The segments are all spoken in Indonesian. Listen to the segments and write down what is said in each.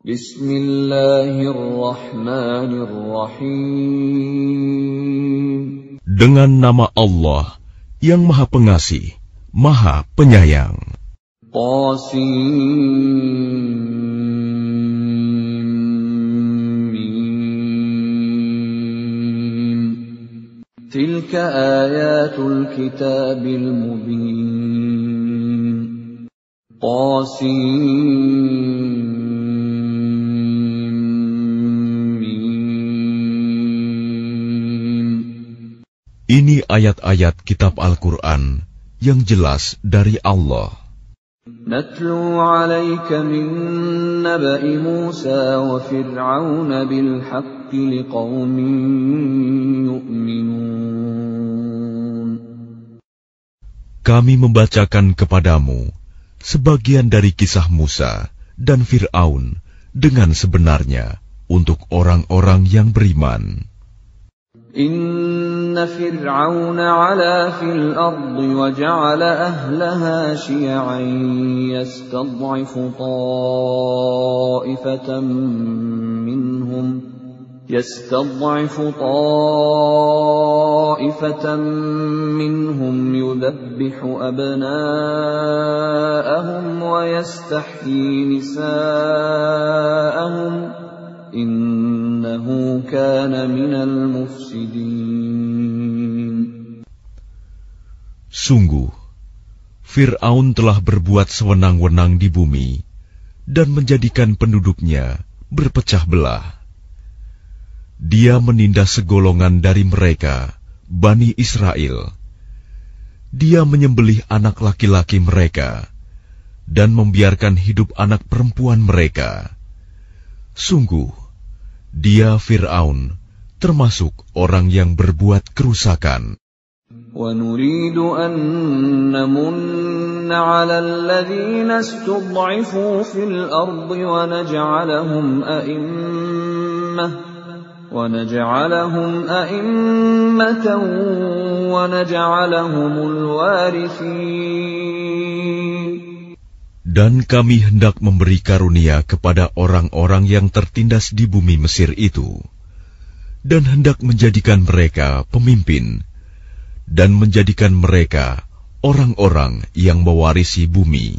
Bismillahirrahmanirrahim. Dengan nama Allah yang Maha Pengasih, Maha Penyayang. Tilka ayatul kitabil mubin. Ini ayat-ayat kitab Al-Quran yang jelas dari Allah. Natlu 'alaika min naba'i Musa wa Fir'aun bil haqqi liqaumin yu'minun. Kami membacakan kepadamu sebagian dari kisah Musa dan Fir'aun dengan sebenarnya untuk orang-orang yang beriman. Inna Fir'aun 'ala fil ardi wa ja'ala ahlaha syi'an yastad'ifu ta'ifatan minhum yudhabbihu abna'ahum wa yastahyi nisa'ahum innahu kana minal mufsidin. Sungguh, Fir'aun telah berbuat sewenang-wenang di bumi dan menjadikan penduduknya berpecah belah. Dia menindas segolongan dari mereka, Bani Israel. Dia menyembelih anak laki-laki mereka dan membiarkan hidup anak perempuan mereka. Sungguh, dia Fir'aun termasuk orang yang berbuat kerusakan. وَنُرِيدُ أَن نَّمُنَّ عَلَى الَّذِينَ اسْتُضْعِفُوا فِي الْأَرْضِ وَنَجْعَلَهُمْ أَئِمَّةً وَنَجْعَلَهُمُ الْوَارِثِينَ. Dan kami hendak memberi karunia kepada orang-orang yang tertindas di bumi Mesir itu, dan hendak menjadikan mereka pemimpin, dan menjadikan mereka orang-orang yang mewarisi bumi.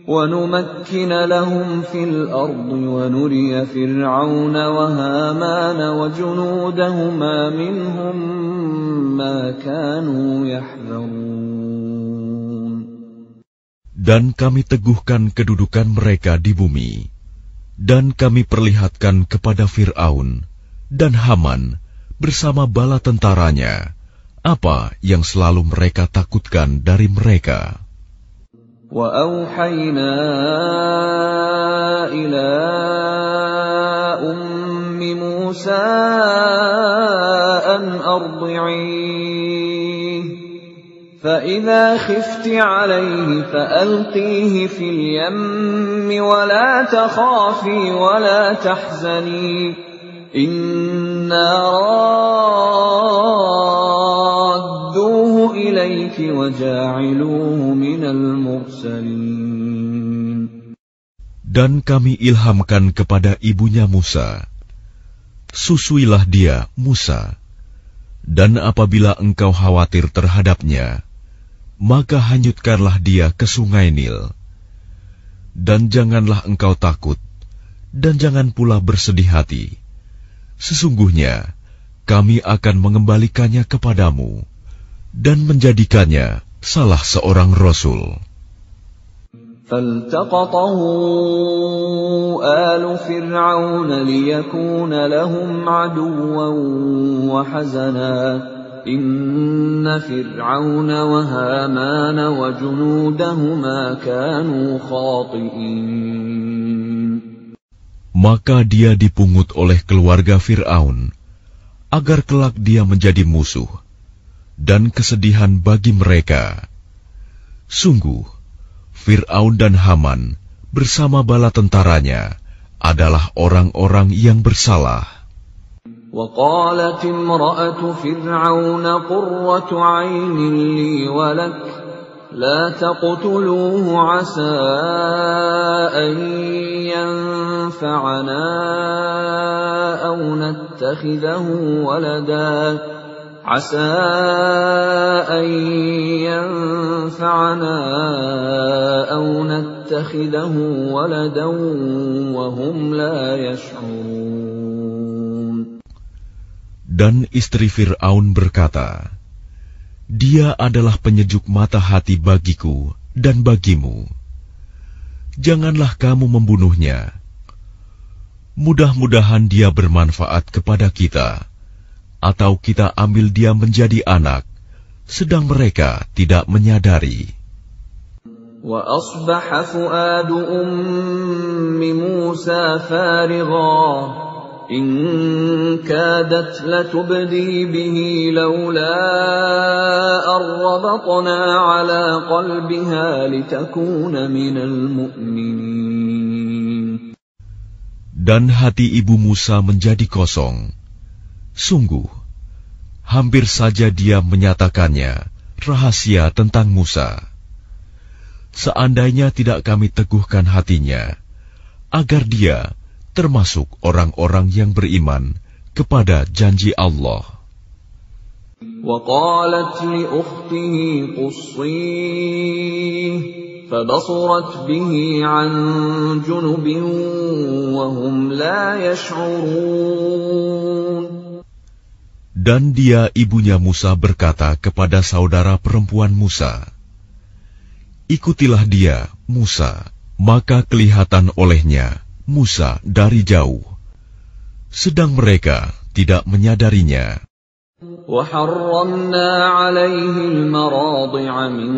وَنُمَكِّنَ لَهُمْ فِي الْأَرْضِ وَنُرِيَ فِرْعَوْنَ وَهَامَانَ وَجُنُودَهُمَا مِنْهُمْ مَا كَانُوا يَحْذَرُونَ. Dan kami teguhkan kedudukan mereka di bumi, dan kami perlihatkan kepada Fir'aun dan Haman bersama bala tentaranya apa yang selalu mereka takutkan dari mereka. وَأَوْحَيْنَا إِلَىٰ أُمِّ مُوسَىٰ أَنْ أَرْضِعِيهِ فَإِذَا خِفْتِ عَلَيْهِ فَأَلْقِيهِ فِي الْيَمِّ وَلَا تَخَافِي وَلَا تَحْزَنِي إِنَّا رَادُّوهُ إِلَيْكِ وَجَاعِلُوهُ مِنَ الْمُرْسَلِينَ. Dan kami ilhamkan kepada ibunya Musa, susuilah dia, Musa, dan apabila engkau khawatir terhadapnya, maka hanyutkanlah dia ke sungai Nil. Dan janganlah engkau takut, dan jangan pula bersedih hati. Sesungguhnya kami akan mengembalikannya kepadamu dan menjadikannya salah seorang rasul. فَالْتَقَطَهُ آلُ فِرْعَوْنَ لِيَكُونَ لَهُمْ عَدُوًّا وَحَزَنًا إِنَّ فِرْعَوْنَ وَهَامَانَ وَجُنُودَهُمَا كَانُوا خَاطِئِينَ. Maka dia dipungut oleh keluarga Fir'aun, agar kelak dia menjadi musuh dan kesedihan bagi mereka. Sungguh, Fir'aun dan Haman bersama bala tentaranya adalah orang-orang yang bersalah. وَقَالَتِ امْرَأَةُ فِرْعَوْنَ قُرَّةُ عَيْنٍ لِّي وَلَكَ لا تقتلوه عسى أن ينفعنا أو نتخذه ولدا عسى أن ينفعنا أو نتخذه ولدا وهم لا يشعرون. Dan istri Fir'aun berkata, Dia adalah penyejuk mata hati bagiku dan bagimu. Janganlah kamu membunuhnya. Mudah-mudahan dia bermanfaat kepada kita, atau kita ambil dia menjadi anak, sedang mereka tidak menyadari. وَأَصْبَحَ فُؤَادُ أُمِّ مُوسَى فَارِغًا إِنْ كَادَتْ لَتُبْدِي بِهِ لَوْلَا أَنْ رَبَطْنَا عَلَى قَلْبِهَا لِتَكُونَ مِنَ الْمُؤْمِنِينَ. Dan hati ibu Musa menjadi kosong. Sungguh, hampir saja dia menyatakannya rahasia tentang Musa. Seandainya tidak kami teguhkan hatinya, agar dia termasuk orang-orang yang beriman kepada janji Allah. وَقَالَتْ لِأُخْتِهِ قُصِّيهِ فَبَصُرَتْ بِهِ عَنْ جُنُبٍ وَهُمْ لَا يَشْعُرُونَ. Dan dia ibunya Musa berkata kepada saudara perempuan Musa, Ikutilah dia, Musa. Maka kelihatan olehnya Musa dari jauh, sedang mereka tidak menyadarinya. وَحَرَّمْنَا عَلَيْهِ الْمَرَاضِعَ مِنْ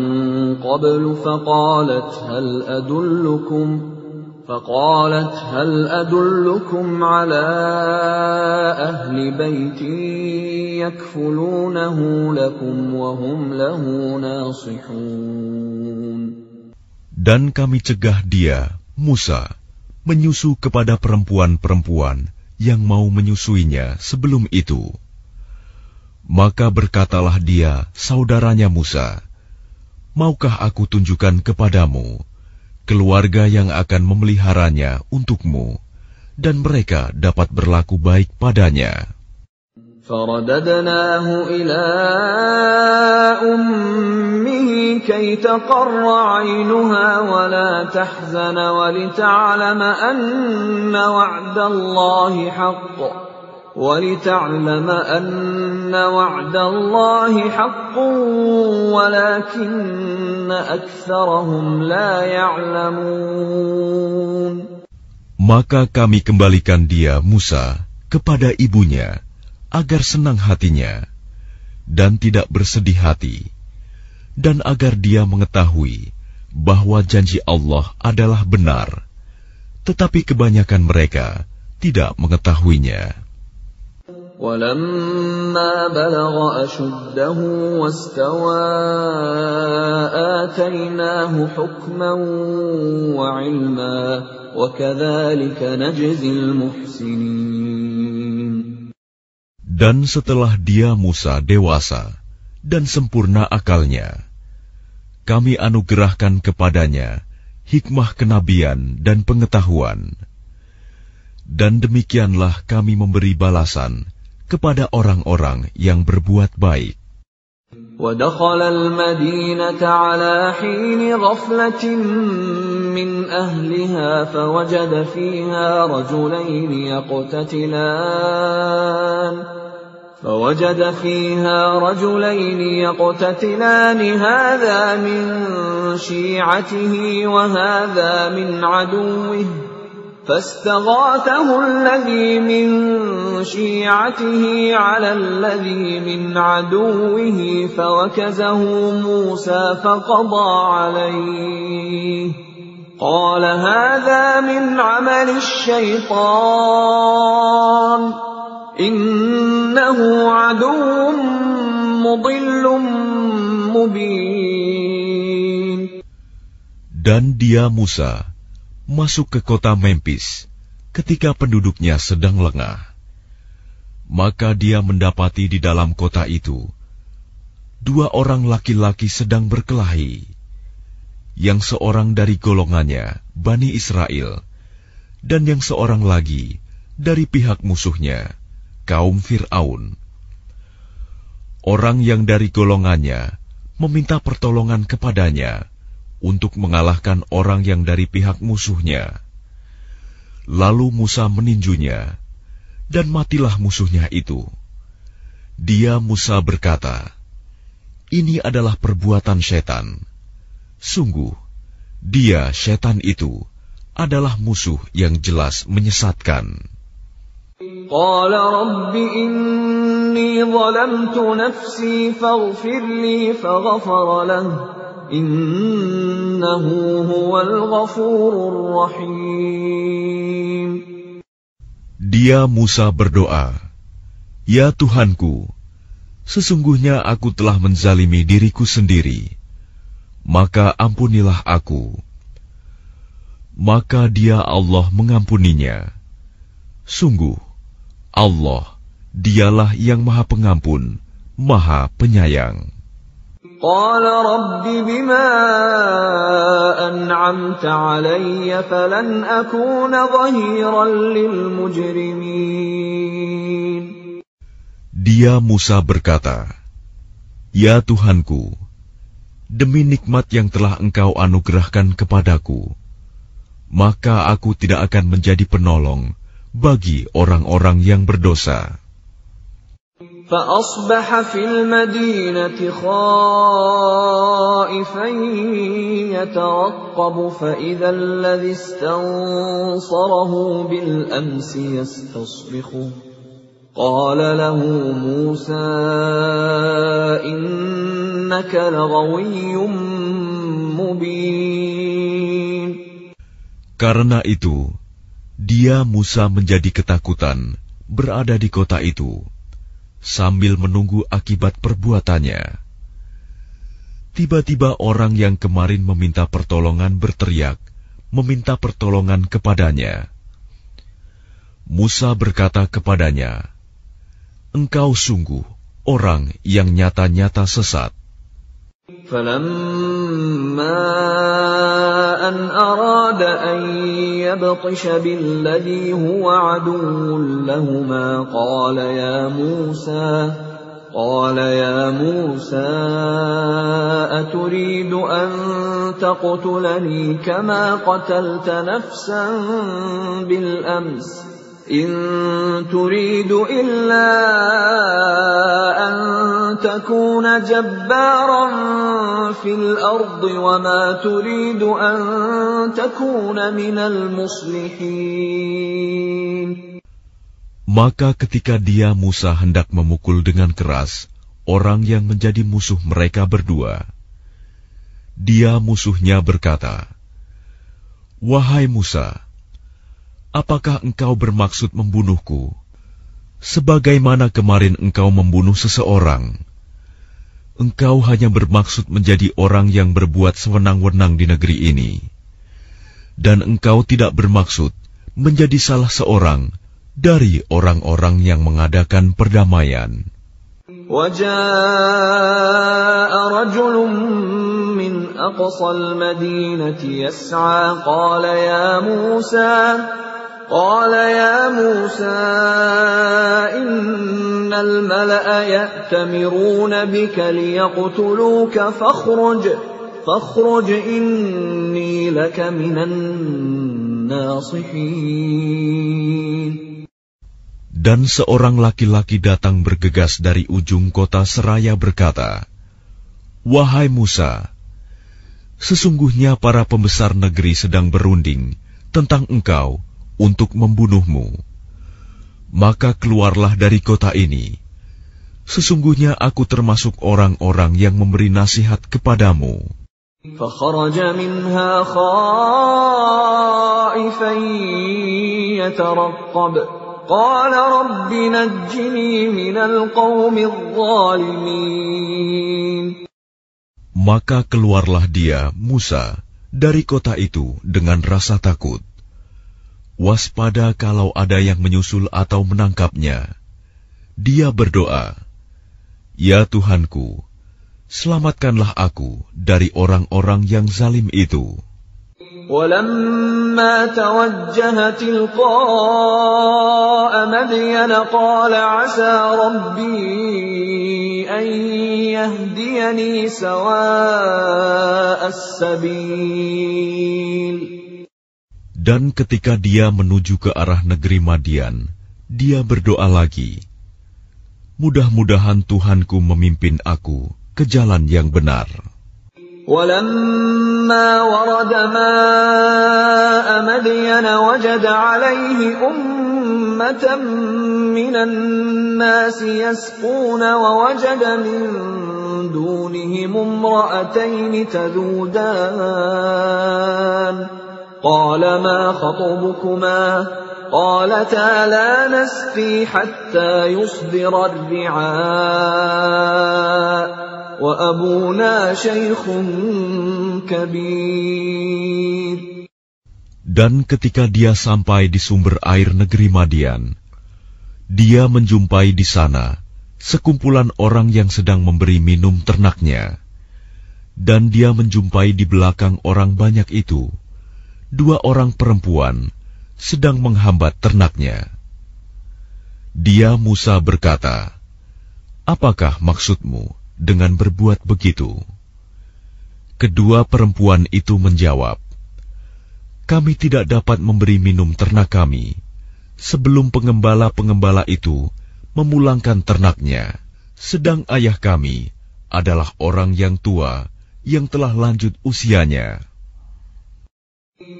قَبْلُ فقالت هل أدلكم على أهل بيت يكفلونه لكم وهم له ناصحون. Dan kami cegah dia, Musa, menyusu kepada perempuan-perempuan yang mau menyusuinya sebelum itu. Maka berkatalah dia, saudaranya Musa, Maukah aku tunjukkan kepadamu keluarga yang akan memeliharanya untukmu, dan mereka dapat berlaku baik padanya. فَرَدَدْنَاهُ إِلَىٰ أُمِّهِ كَيْ تَقَرَّ عَيْنُهَا وَلَا تَحْزَنَ وَلِتَعْلَمَ أَنَّ وَعْدَ اللَّهِ حَقٌّ وَلَكِنَّ أَكْثَرَهُمْ لَا يَعْلَمُونَ. Maka kami kembalikan dia, Musa, kepada ibunya, agar senang hatinya, dan tidak bersedih hati, dan agar dia mengetahui bahwa janji Allah adalah benar, tetapi kebanyakan mereka tidak mengetahuinya. وَلَمَّا بَلَغَ أَشُدَّهُ وَاسْتَوَى آتَيْنَاهُ حُكْمًا وَعِلْمًا وَكَذَلِكَ نَجْزِي الْمُحْسِنِينَ. Dan setelah dia Musa dewasa dan sempurna akalnya, kami anugerahkan kepadanya hikmah kenabian dan pengetahuan. Dan demikianlah kami memberi balasan kepada orang-orang yang berbuat baik. وَدَخَلَ الْمَدِينَةَ عَلَى حِينِ غَفْلَةٍ مِّنْ أَهْلِهَا فَوَجَدَ فيها رجلين يقتتلان هذا من شيعته وهذا من عدوه فاستغاثه الذي من شيعته على الذي من عدوه فوكزه موسى فقضى عليه قال هذا من عمل الشيطان إنه عدو مضل مبين. Dan dia Musa masuk ke kota Memphis ketika penduduknya sedang lengah. Maka dia mendapati di dalam kota itu 2 orang laki-laki sedang berkelahi. yang seorang dari golongannya, Bani Israel, dan yang seorang lagi dari pihak musuhnya, kaum Fir'aun. Orang yang dari golongannya meminta pertolongan kepadanya untuk mengalahkan orang yang dari pihak musuhnya. Lalu Musa meninjunya, dan matilah musuhnya itu. Dia Musa berkata, "Ini adalah perbuatan setan. Sungguh, dia setan itu adalah musuh yang jelas menyesatkan." Qala Rabbi inni zalamtu nafsi faghfir li faghfara lahu innahu huwal ghafurur rahim. Dia Musa berdoa, "Ya Tuhanku, sesungguhnya aku telah menzalimi diriku sendiri, maka ampunilah aku." Maka dia Allah mengampuninya. Sungguh, Allah, dialah yang Maha Pengampun, Maha Penyayang. Qala Rabbi bima an'amta alayya falan akuna dhahiran lil mujrimin. Dia Musa berkata, "Ya Tuhanku, demi nikmat yang telah Engkau anugerahkan kepadaku, maka aku tidak akan menjadi penolong bagi orang-orang yang berdosa." فأصبح في المدينة خائفا يترقب فإذا الذي استنصره بالأمس يستصرخه قال له موسى إنك لغوي مبين. Karena itu, dia Musa menjadi ketakutan berada di kota itu, sambil menunggu akibat perbuatannya. Tiba-tiba orang yang kemarin meminta pertolongan berteriak, meminta pertolongan kepadanya. Musa berkata kepadanya, "Engkau sungguh orang yang nyata-nyata sesat." فَلَمَّا أَنْ أَرَادَ أَنْ يَبْطِشَ بِالَّذِي هُوَ عَدُوٌّ لَهُمَا قَالَ يَا مُوسَى أَتُرِيدُ أَنْ تَقْتُلَنِي كَمَا قَتَلْتَ نَفْسًا بِالْأَمْسِ إِنْ تُرِيدُ إِلَّا أَنْ تَكُونَ جَبَّارًا فِي الْأَرْضِ وَمَا تُرِيدُ أَنْ تَكُونَ مِنَ الْمُصْلِحِينَ. Maka ketika dia Musa hendak memukul dengan keras orang yang menjadi musuh mereka berdua, dia musuhnya berkata, "Wahai Musa, apakah engkau bermaksud membunuhku, sebagaimana kemarin engkau membunuh seseorang? Engkau hanya bermaksud menjadi orang yang berbuat sewenang-wenang di negeri ini, dan engkau tidak bermaksud menjadi salah seorang dari orang-orang yang mengadakan perdamaian." وَجَاءَ رَجُلٌ مِّنْ أَقْصَى الْمَدِينَةِ يَسْعَىٰ قَالَ يَا مُوسَىٰ إِنَّ الْمَلَأَ يَأْتَمِرُونَ بِكَ لِيَقْتُلُوكَ فَاخْرُجْ إِنِّي لَكَ مِنَ النَّاصِحِينَ. Dan seorang laki-laki datang bergegas dari ujung kota seraya berkata, "Wahai Musa, sesungguhnya para pembesar negeri sedang berunding tentang engkau untuk membunuhmu. Maka keluarlah dari kota ini. Sesungguhnya aku termasuk orang-orang yang memberi nasihat kepadamu." فَخَرَجَ مِنْهَا خَائِفًا يَتَرَقَّبُ قَالَ رَبِّ نَجِّنِي مِنَ الْقَوْمِ الظَّالِمِينَ. Maka keluarlah dia, Musa, dari kota itu dengan rasa takut. Waspada kalau ada yang menyusul atau menangkapnya. Dia berdoa, "Ya Tuhanku, selamatkanlah aku dari orang-orang yang zalim itu. ولما توجه تلقاء مدين قال عسى ربي أن يهديني سواء السبيل. Dan ketika dia menuju ke arah negeri Madian, dia berdoa lagi, mudah-mudahan Tuhanku memimpin aku ke jalan yang benar. ولما ورد ماء مدين وجد عليه أمة من الناس يسقون ووجد من دونهم امرأتين تذودان قال ما خطبكما قالتا لا نسقي حتى يصدر الرعاء وأبونا شيخ كبير. Dan ketika dia sampai di sumber air negeri Madian, dia menjumpai di sana sekumpulan orang yang sedang memberi minum ternaknya. Dan dia menjumpai di belakang orang banyak itu 2 orang perempuan sedang menghambat ternaknya. Dia Musa berkata, "Apakah maksudmu dengan berbuat begitu?" Kedua perempuan itu menjawab, "Kami tidak dapat memberi minum ternak kami sebelum pengembala-pengembala itu memulangkan ternaknya, sedang ayah kami adalah orang yang tua yang telah lanjut usianya."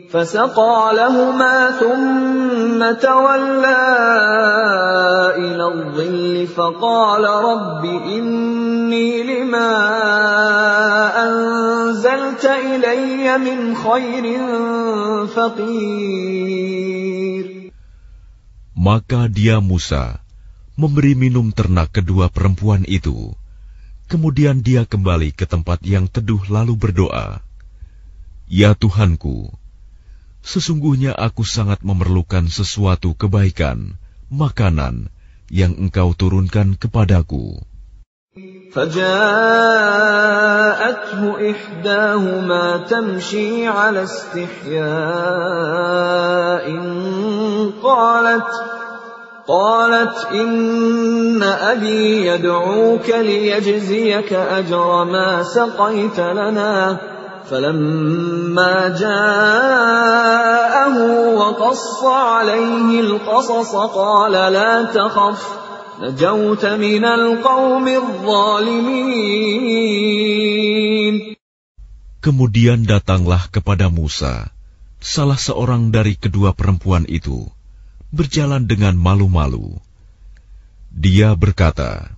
فسقى لهما ثم تولى إلى الظل فقال رب إني لما أنزلت إلي من خير فقير. Maka dia Musa memberi minum ternak kedua perempuan itu. Kemudian dia kembali ke tempat yang teduh lalu berdoa, "Ya Tuhanku, sesungguhnya aku sangat memerlukan sesuatu kebaikan, makanan yang Engkau turunkan kepadaku." فجاءته إحداهما تمشي على استحياء قالت إن أبي يدعوك ليجزيك أجر ما سقيت لنا. فلما جاءه وقص عليه القصص قال لا تخف نجوت من القوم الظالمين. Kemudian datanglah kepada Musa salah seorang dari kedua perempuan itu, berjalan dengan malu-malu. Dia berkata,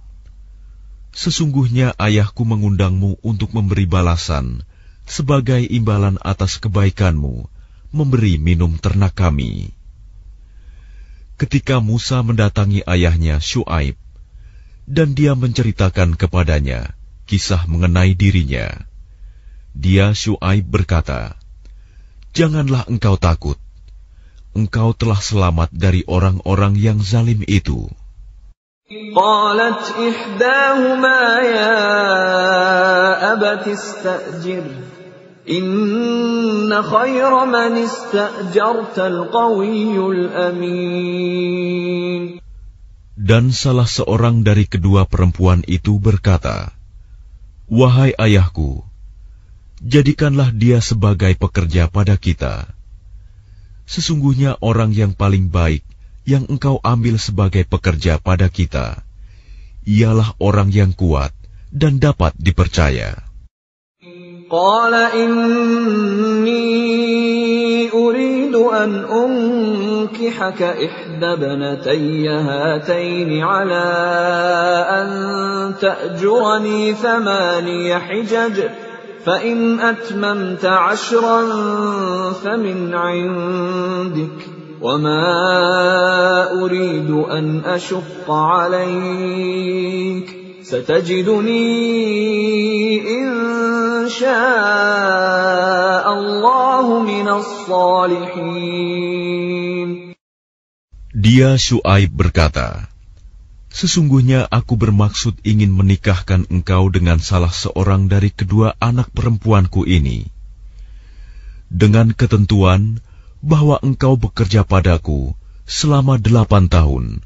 "Sesungguhnya ayahku mengundangmu untuk memberi balasan sebagai imbalan atas kebaikanmu memberi minum ternak kami." Ketika Musa mendatangi ayahnya Syuaib, dan dia menceritakan kepadanya kisah mengenai dirinya, dia Syuaib berkata, "Janganlah engkau takut, engkau telah selamat dari orang-orang yang zalim itu." قالت إحداهما يا أبت استأجره إن خير من استأجرت القوي الأمين. Dan salah seorang dari kedua perempuan itu berkata, "Wahai ayahku, jadikanlah dia sebagai pekerja pada kita. Sesungguhnya orang yang paling baik yang engkau ambil sebagai pekerja pada kita, ialah orang yang kuat dan dapat dipercaya." قال إني أريد أن أنكحك إحدى ابنتي هاتين على أن تأجرني 8 حجج فإن أتممت 10 فمن عندك وما أريد أن أشق عليك ستجدني إن شاء الله من الصالحين. Dia Syuaib berkata, Sesungguhnya aku bermaksud ingin menikahkan engkau dengan salah seorang dari kedua anak perempuanku ini, dengan ketentuan bahwa engkau bekerja padaku selama 8 tahun,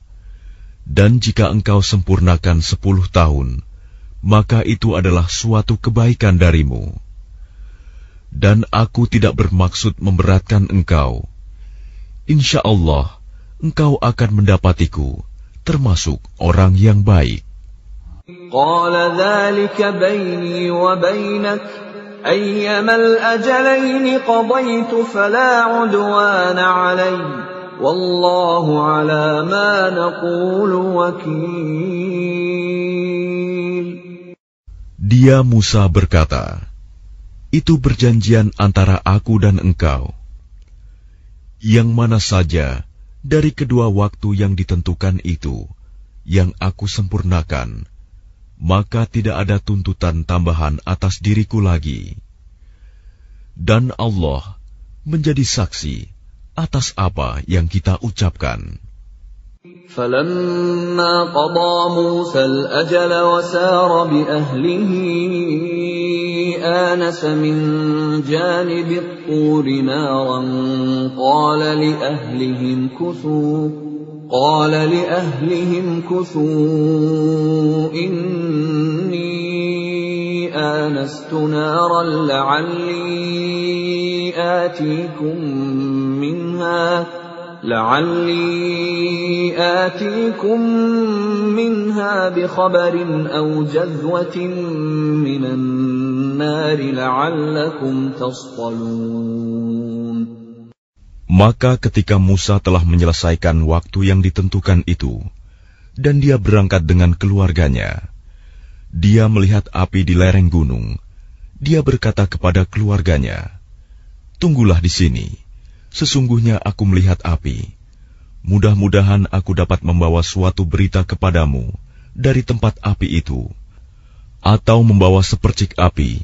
dan jika engkau sempurnakan 10 tahun, maka itu adalah suatu kebaikan darimu. Dan aku tidak bermaksud memberatkan engkau. Insya Allah, engkau akan mendapatiku termasuk orang yang baik. Qala dzalika baini wa bainak ayyama al-ajalayn qadaytu fala 'udwana 'alayya wallahu 'ala ma naqulu wakil. Dia Musa berkata, itu perjanjian antara aku dan engkau. Yang mana saja dari kedua waktu yang ditentukan itu, yang aku sempurnakan, maka tidak ada tuntutan tambahan atas diriku lagi. Dan Allah menjadi saksi atas apa yang kita ucapkan. فَلَمَّا قَضَى مُوسَى الْأَجَلَ وَسَارَ بِأَهْلِهِ آنَسَ مِنْ جَانِبِ الطُّورِ نَارًا قَالَ لِأَهْلِهِمْ كُثُوا إِنِّي آنَسْتُ نَارًا لعلي آتيكم منها بخبر أو جذوة من النار لعلكم تصطلون. Maka ketika Musa telah menyelesaikan waktu yang ditentukan itu, dan dia berangkat dengan keluarganya, dia melihat api di lereng gunung. Dia berkata kepada keluarganya, "Tunggulah di sini. Sesungguhnya aku melihat api. Mudah-mudahan aku dapat membawa suatu berita kepadamu dari tempat api itu, atau membawa sepercik api,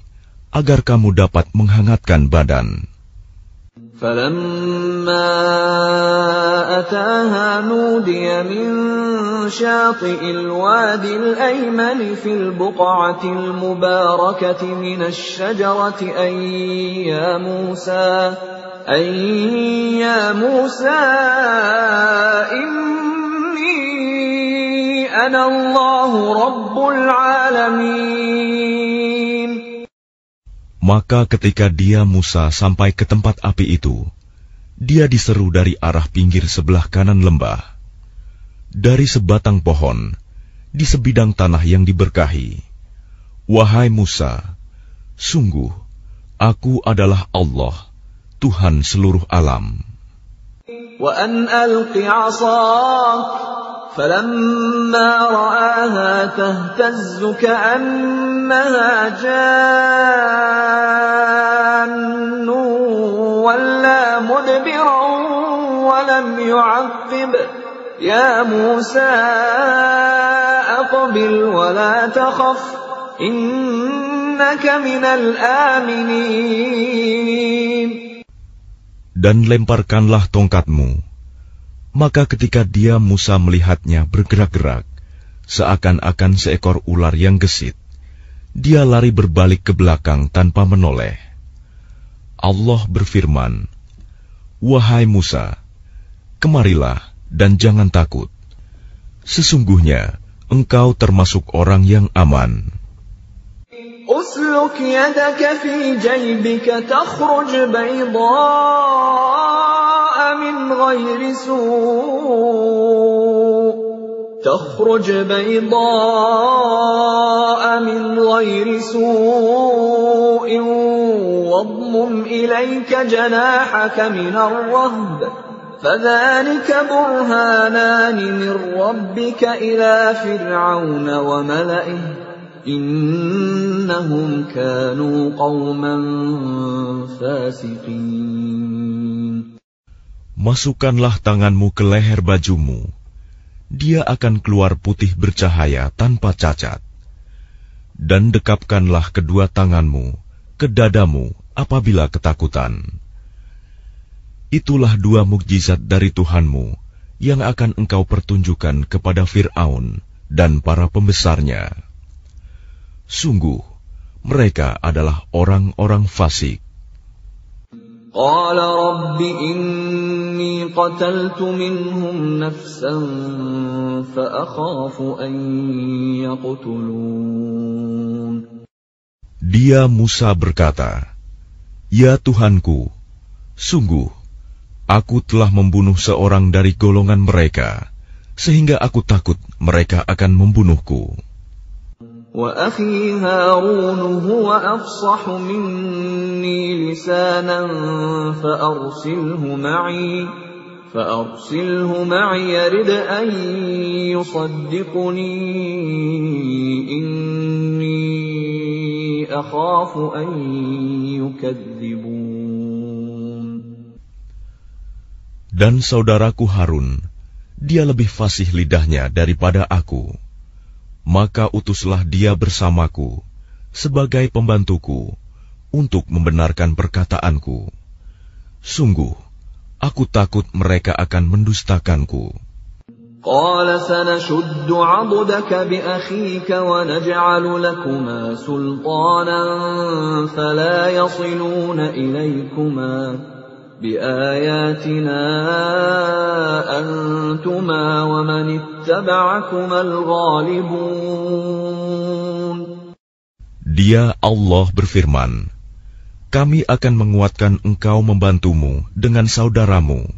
agar kamu dapat menghangatkan badan." فَلَمَّا أَتَاهَا نُودِيَ مِن شَاطِئِ الْوَادِ الْأَيْمَنِ فِي الْبُقْعَةِ الْمُبَارَكَةِ مِنَ الشَّجَرَةِ أَن يَا مُوسَى إِنِّي أَنَا اللَّهُ رَبُّ الْعَالَمِينَ. Maka ketika dia Musa sampai ke tempat api itu, dia diseru dari arah pinggir sebelah kanan lembah. Dari sebatang pohon, di sebidang tanah yang diberkahi, "Wahai Musa, sungguh, aku adalah Allah, Tuhan seluruh alam." وَأَنْ أَلْقِ عَصَاكَ فَلَمَّا رَآهَا تَهْتَزُّ كَأَنَّهَا جَانٌّ وَلَّى مُدْبِرًا وَلَمْ يُعَقِّبْ يَا مُوسَى أَقْبِلْ وَلَا تَخَفْ إِنَّكَ مِنَ الْآمِنِينَ. Dan lemparkanlah tongkatmu. Maka ketika dia Musa melihatnya bergerak-gerak, seakan-akan seekor ular yang gesit, dia lari berbalik ke belakang tanpa menoleh. Allah berfirman, "Wahai Musa, kemarilah dan jangan takut. Sesungguhnya engkau termasuk orang yang aman." أسلك يدك في جيبك تخرج بيضاء من غير سوء واضمم إليك جناحك من الرهب فذلك برهانان من ربك إلى فرعون وملئه إنهم كانوا قوما فاسقين. Masukkanlah tanganmu ke leher bajumu. Dia akan keluar putih bercahaya tanpa cacat. Dan dekapkanlah kedua tanganmu ke dadamu apabila ketakutan. Itulah dua mukjizat dari Tuhanmu yang akan engkau pertunjukkan kepada Fir'aun dan para pembesarnya. Sungguh, mereka adalah orang-orang fasik. قال رب إني قتلت منهم نفسا فأخاف أن يقتلون. Dia Musa berkata, "Ya Tuhanku, sungguh, aku telah membunuh seorang dari golongan mereka, sehingga aku takut mereka akan membunuhku." وأخي هارون هو أفصح مني لسانا فأرسله معي يرد أن يصدقني إني أخاف أن يكذبون. Dan saudaraku Harun, dia lebih fasih lidahnya daripada aku. Maka utuslah dia bersamaku sebagai pembantuku untuk membenarkan perkataanku. Sungguh, aku takut mereka akan mendustakanku. قال سنشد عضدك بأخيك ونجعل لكما سلطانا فلا يصلون إليكما بآياتنا أنتما ومن اتبعكما الغالبون. Dia Allah berfirman, kami akan menguatkan engkau membantumu dengan saudaramu,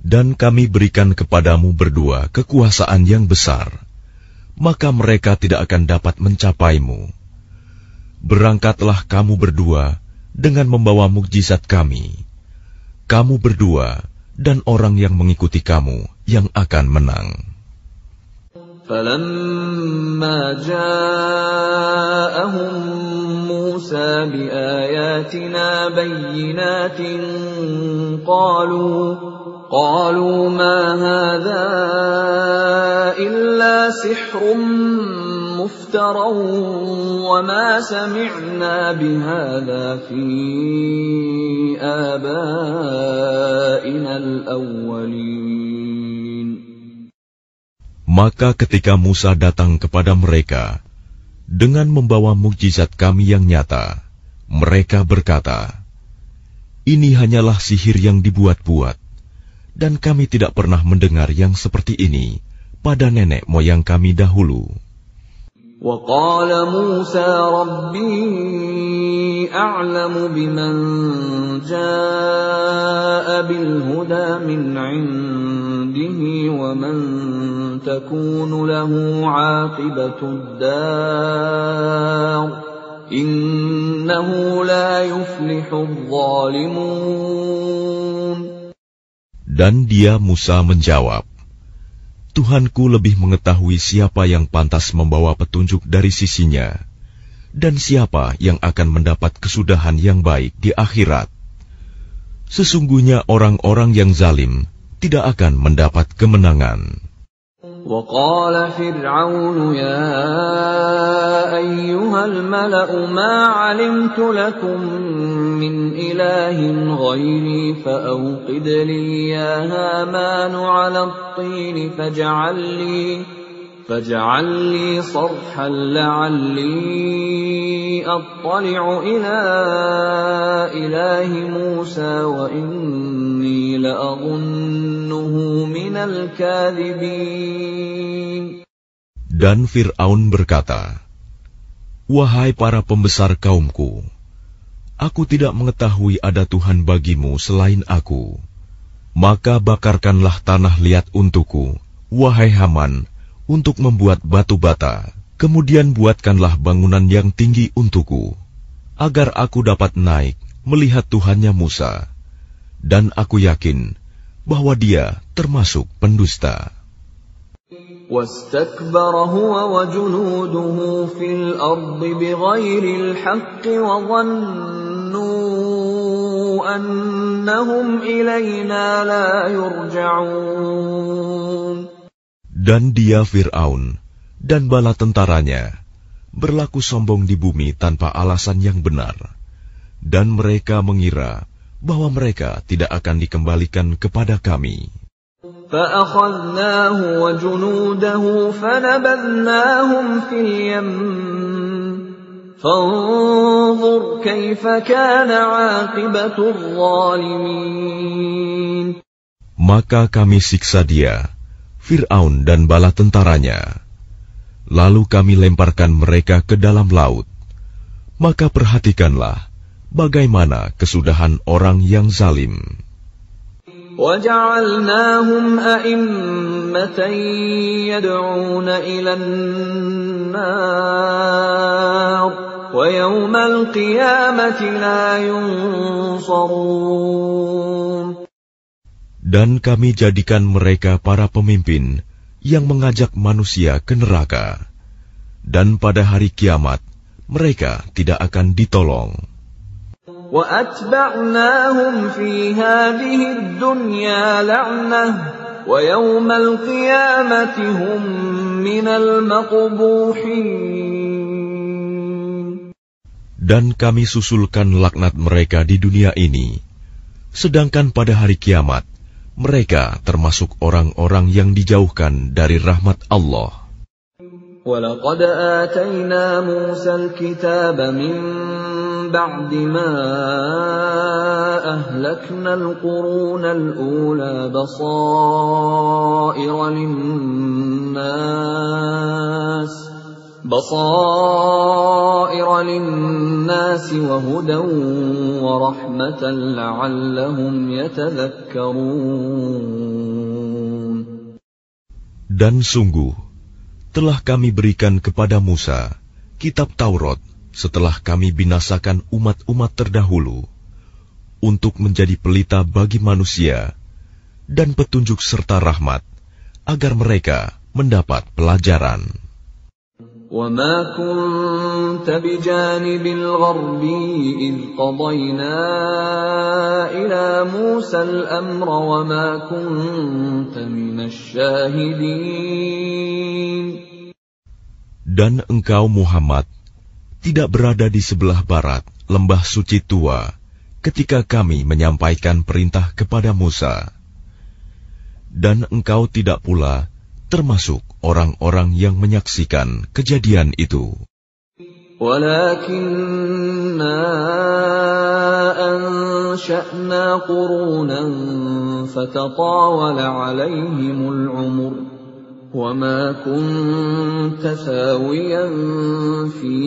dan kami berikan kepadamu berdua kekuasaan yang besar, maka mereka tidak akan dapat mencapaimu. Berangkatlah kamu berdua dengan membawa mukjizat kami. Kamu berdua dan orang yang mengikuti kamu yang akan menang. فَلَمَّا جَاءَهُم مُوسَى بِآيَاتِنَا بَيِّنَاتٍ قَالُوا مَا هَذَا إِلَّا سِحْرٌ مُفْتَرًى وَمَا سَمِعْنَا بِهَذَا فِي آبَائِنَا الْأَوَّلِينَ. Maka ketika Musa datang kepada mereka dengan membawa mukjizat kami yang nyata, mereka berkata, "Ini hanyalah sihir yang dibuat-buat, dan kami tidak pernah mendengar yang seperti ini pada nenek moyang kami dahulu." وَقَالَ مُوسَى رَبِّي أَعْلَمُ بِمَنْ جَاءَ بِالْهُدَى مِنْ عِنْدِهِ وَمَنْ تَكُونُ لَهُ عَاقِبَةُ الدَّارِ إِنَّهُ لَا يُفْلِحُ الظَّالِمُونَ. Dan dia Musa menjawab, Tuhanku lebih mengetahui siapa yang pantas membawa petunjuk dari sisinya, dan siapa yang akan mendapat kesudahan yang baik di akhirat. Sesungguhnya orang-orang yang zalim tidak akan mendapat kemenangan. وَقَالَ فِرْعَوْنُ يَا أَيُّهَا الْمَلَأُ مَا عَلِمْتُ لَكُمْ مِنْ إِلَٰهٍ غَيْرِي فَأَوْقِدْ لِي يَا هَامَانُ عَلَى الطِّينِ فَاجْعَل لِّي صَرْحًا لَّعَلِّي أَطَّلِعُ إِلَىٰ إِلَٰهِ مُوسَىٰ وَإِنِّي لَأَظُنُّهُ مِنَ الْكَاذِبِينَ. Dan Fir'aun berkata, "Wahai para pembesar kaumku, aku tidak mengetahui ada Tuhan bagimu selain aku. Maka bakarkanlah tanah liat untukku, wahai Haman, untuk membuat batu bata. Kemudian buatkanlah bangunan yang tinggi untukku, agar aku dapat naik melihat Tuhannya Musa. Dan aku yakin bahwa dia termasuk pendusta." وَاسْتَكْبَرَ هُوَ وَجُنُودُهُ فِي الْأَرْضِ بِغَيْرِ الْحَقِّ وَظَنُّوا أَنَّهُمْ إِلَيْنَا لَا يُرْجَعُونَ. Dan dia Fir'aun dan bala tentaranya berlaku sombong di bumi tanpa alasan yang benar, dan mereka mengira bahwa mereka tidak akan dikembalikan kepada kami. فأخذناه وجنوده فنبذناهم في اليم فانظر كيف كان عاقبة الظالمين. Maka kami siksa dia, Fir'aun dan bala tentaranya. Lalu kami lemparkan mereka ke dalam laut. Maka perhatikanlah bagaimana kesudahan orang yang zalim. وَجَعَلْنَاهُمْ أَئِمَّةً يَدْعُونَ إِلَى النَّارِ وَيَوْمَ الْقِيَامَةِ لَا يُنصَرُونَ. Dan kami jadikan mereka para pemimpin yang mengajak manusia ke neraka. Dan pada hari kiamat, mereka tidak akan ditolong. وَأَتْبَعْنَاهُمْ فِي هَذِهِ الدُّنْيَا لَعْنَةً وَيَوْمَ الْقِيَامَةِ هُمْ مِنَ الْمَقْبُوحِينَ. Dan kami susulkan laknat mereka di dunia ini, sedangkan pada hari kiamat, mereka termasuk orang-orang yang dijauhkan dari rahmat Allah. وَلَقَدْ آتَيْنَا مُوسَى الْكِتَابَ مِنْ بَعْدِ مَا أَهْلَكْنَا الْقُرُونَ الْأُولَى بَصَائِرَ لِلنَّاسِ وَهُدًى وَرَحْمَةً لَعَلَّهُمْ يَتَذَكَّرُونَ. Dan sungguh, telah kami berikan kepada Musa kitab Taurat setelah kami binasakan umat-umat terdahulu, untuk menjadi pelita bagi manusia dan petunjuk serta rahmat, agar mereka mendapat pelajaran. وَمَا كُنْتَ بِجَانِبِ الْغَرْبِيِّ إِذْ قَضَيْنَا إِلَى مُوسَى الْأَمْرَ وَمَا كُنْتَ مِنَ الشَّاهِدِينَ. Dan engkau Muhammad tidak berada di sebelah barat lembah suci tua ketika kami menyampaikan perintah kepada Musa. Dan engkau tidak pula termasuk orang-orang yang menyaksikan kejadian itu. وَلَكِنَّا أَنشَأْنَا قُرُونًا فَتَطَاوَلَ عَلَيْهِمُ الْعُمُرُ وَمَا كُنْتَ ثَاوِيًا فِي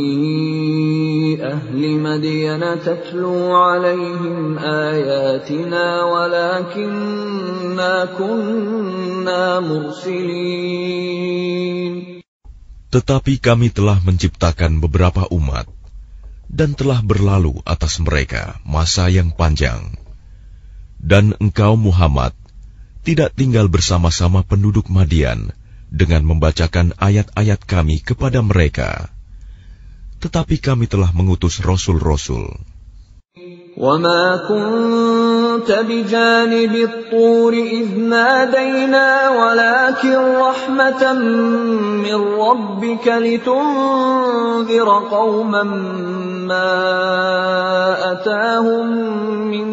أَهْلِ مَدْيَنَ تَتْلُو عَلَيْهِمْ آيَاتِنَا وَلَكِنَّا كُنَّا مُرْسِلِينَ. Tetapi kami telah menciptakan beberapa umat, dan telah berlalu atas mereka masa yang panjang. Dan engkau Muhammad tidak tinggal bersama-sama penduduk Madian dengan membacakan ayat-ayat kami kepada mereka. Tetapi kami telah mengutus rasul-rasul. وَمَا كُنْتَ بِجَانِبِ الطُّورِ إِذْ نَادَيْنَا وَلَكِنْ رَحْمَةً مِّن رَّبِّكَ لِتُنذِرَ قَوْمًا مَّا أَتَاهُم مِّن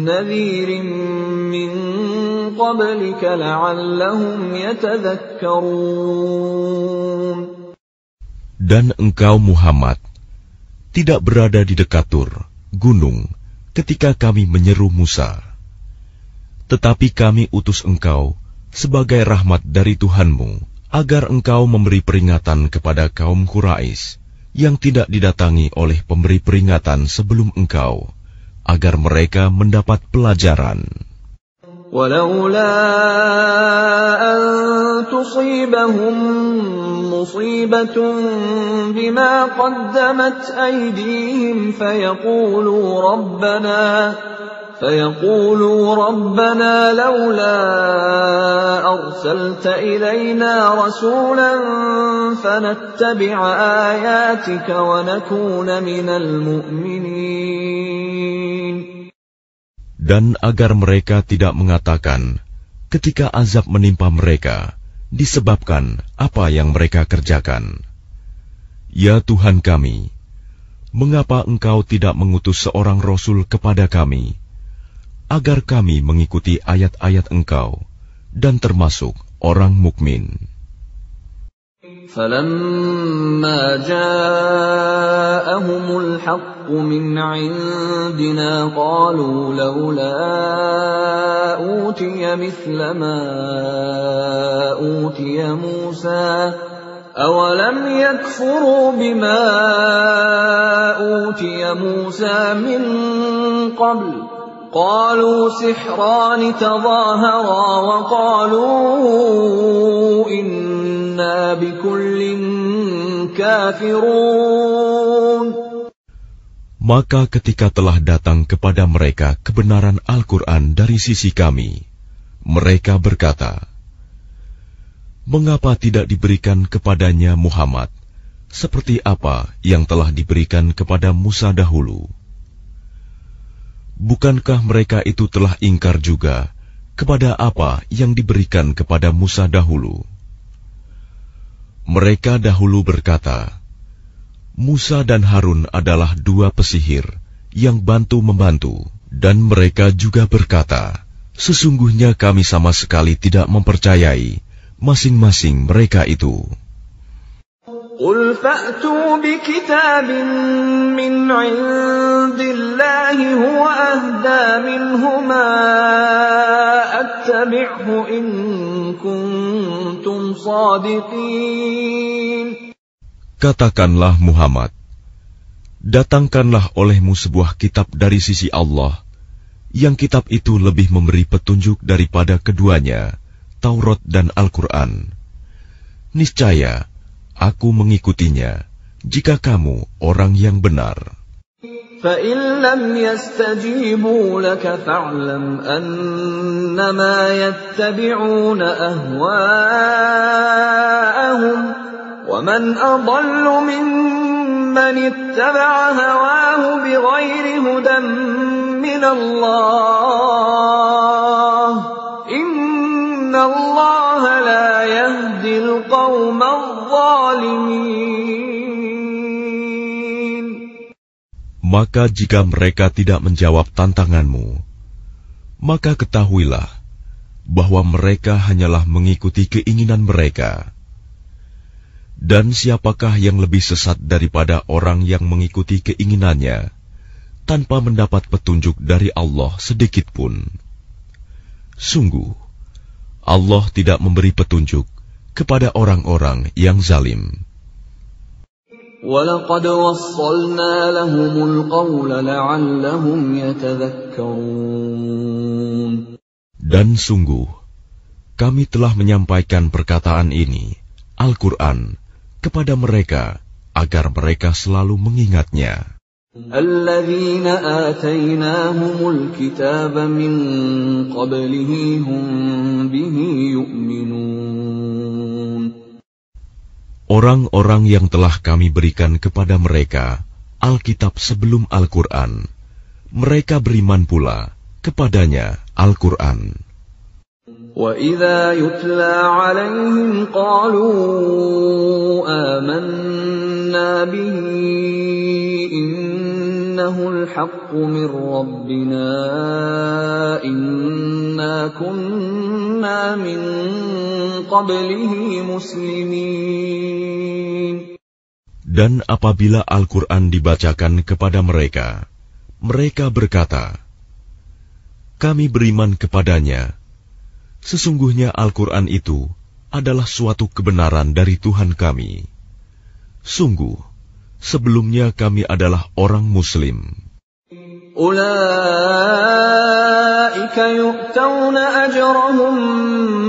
نَّذِيرٍ مِّن قَبْلِكَ لَعَلَّهُمْ يَتَذَكَّرُونَ. Dan engkau Muhammad tidak berada di dekat Tur, gunung, ketika kami menyeru Musa. Tetapi kami utus engkau sebagai rahmat dari Tuhanmu, agar engkau memberi peringatan kepada kaum Quraisy yang tidak didatangi oleh pemberi peringatan sebelum engkau, agar mereka mendapat pelajaran. وَلَوْلَا أَن تُصِيبَهُم مُّصِيبَةٌ بِمَا قَدَّمَتْ أَيْدِيهِمْ فَيَقُولُوا رَبَّنَا لَوْلَا أَرْسَلْتَ إِلَيْنَا رَسُولًا فَنَتَّبِعَ آيَاتِكَ وَنَكُونَ مِنَ الْمُؤْمِنِينَ. Dan agar mereka tidak mengatakan ketika azab menimpa mereka disebabkan apa yang mereka kerjakan, Ya Tuhan kami, mengapa Engkau tidak mengutus seorang Rasul kepada kami, agar kami mengikuti ayat-ayat Engkau dan termasuk orang mukmin? فَلَمَّا جَاءَهُمُ الْحَقُّ مِنْ عِنْدِنَا قَالُوا لَوْلَا أُوتِيَ مِثْلَ مَا أُوتِيَ مُوسَى أَوَلَمْ يَكْفُرُوا بِمَا أُوتِيَ مُوسَى مِنْ قَبْلُ قَالُوا سِحْرَانِ تَظَاهَرَا وَقَالُوا إِنَّا بِكُلٍّ كَافِرُونَ. Maka ketika telah datang kepada mereka kebenaran Al-Quran dari sisi kami, mereka berkata, mengapa tidak diberikan kepadanya Muhammad seperti apa yang telah diberikan kepada Musa dahulu? Bukankah mereka itu telah ingkar juga kepada apa yang diberikan kepada Musa dahulu? Mereka dahulu berkata, Musa dan Harun adalah dua pesihir yang bantu-membantu, dan mereka juga berkata, sesungguhnya kami sama sekali tidak mempercayai masing-masing mereka itu. قُلْ فَأْتُوا بِكِتَابٍ مِّنْ عِندِ اللَّهِ هُوَ أَهْدَىٰ مِنْهُمَا أَتَّبِعْهُ إِن كُنتُمْ صَادِقِينَ. Katakanlah Muhammad, datangkanlah olehmu sebuah kitab dari sisi Allah, yang kitab itu lebih memberi petunjuk daripada keduanya, Taurat dan Al-Quran. Niscaya aku mengikutinya, jika kamu orang yang benar. فَإِن لَّمْ يَسْتَجِيبُوا لَكَ فَاعْلَمْ أَنَّمَا يَتَّبِعُونَ أَهْوَاءَهُمْ وَمَنْ أَضَلُّ مِمَّنِ اتَّبَعَ هَوَاهُ بِغَيْرِ هُدًى مِّنَ اللَّهِ إِنَّ اللَّهَ لَا يَهْدِي الْقَوْمَ الظَّالِمِينَ. Maka jika mereka tidak menjawab tantanganmu, maka ketahuilah bahwa mereka hanyalah mengikuti keinginan mereka. Dan siapakah yang lebih sesat daripada orang yang mengikuti keinginannya tanpa mendapat petunjuk dari Allah sedikit pun? Sungguh, Allah tidak memberi petunjuk kepada orang-orang yang zalim. وَلَقَدْ وَصَّلْنَا لَهُمُ الْقَوْلَ لَعَلَّهُمْ يَتَذَكَّرُونَ. Dan sungguh, kami telah menyampaikan perkataan ini, Al-Quran, kepada mereka, agar mereka selalu mengingatnya. الَّذِينَ آتَيْنَاهُمُ الْكِتَابَ مِنْ قَبْلِهِ هُمْ بِهِ يُؤْمِنُونَ. Orang-orang yang telah kami berikan kepada mereka Alkitab sebelum Al-Quran, mereka beriman pula kepadanya Al-Quran. وَإِذَا يُتْلَى عَلَيْهِمْ قَالُوا آمَنَّا بِهِ إِنَّهُ الْحَقُّ مِنْ رَبِّنَا إِنَّا كُنَّا مِنْ قَبْلِهِ مُسْلِمِينَ. Dan apabila Al-Quran dibacakan kepada mereka, mereka berkata, kami beriman kepadanya. Sesungguhnya Al-Quran itu adalah suatu kebenaran dari Tuhan kami. Sungguh, sebelumnya kami adalah orang Muslim. Ulaika yu'tawna ajrahum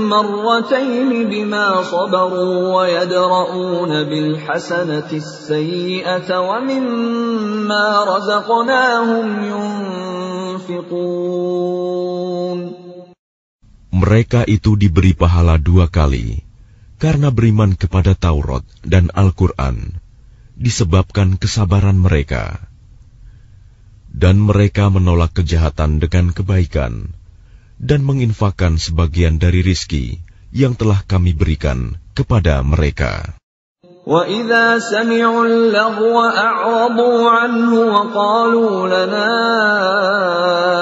marratayn bima sabaru wa yadra'una bil hasanati as-sayyi'ata wa mimma razaqnahum yunfiqun. Mereka itu diberi pahala 2 kali karena beriman kepada Taurat dan Al-Quran, disebabkan kesabaran mereka. Dan mereka menolak kejahatan dengan kebaikan, dan menginfakkan sebagian dari rizki yang telah kami berikan kepada mereka. وَإِذَا سَمِعُوا اللَّغْوَ أَعْرَضُوا عَنْهُ وَقَالُوا لَنَا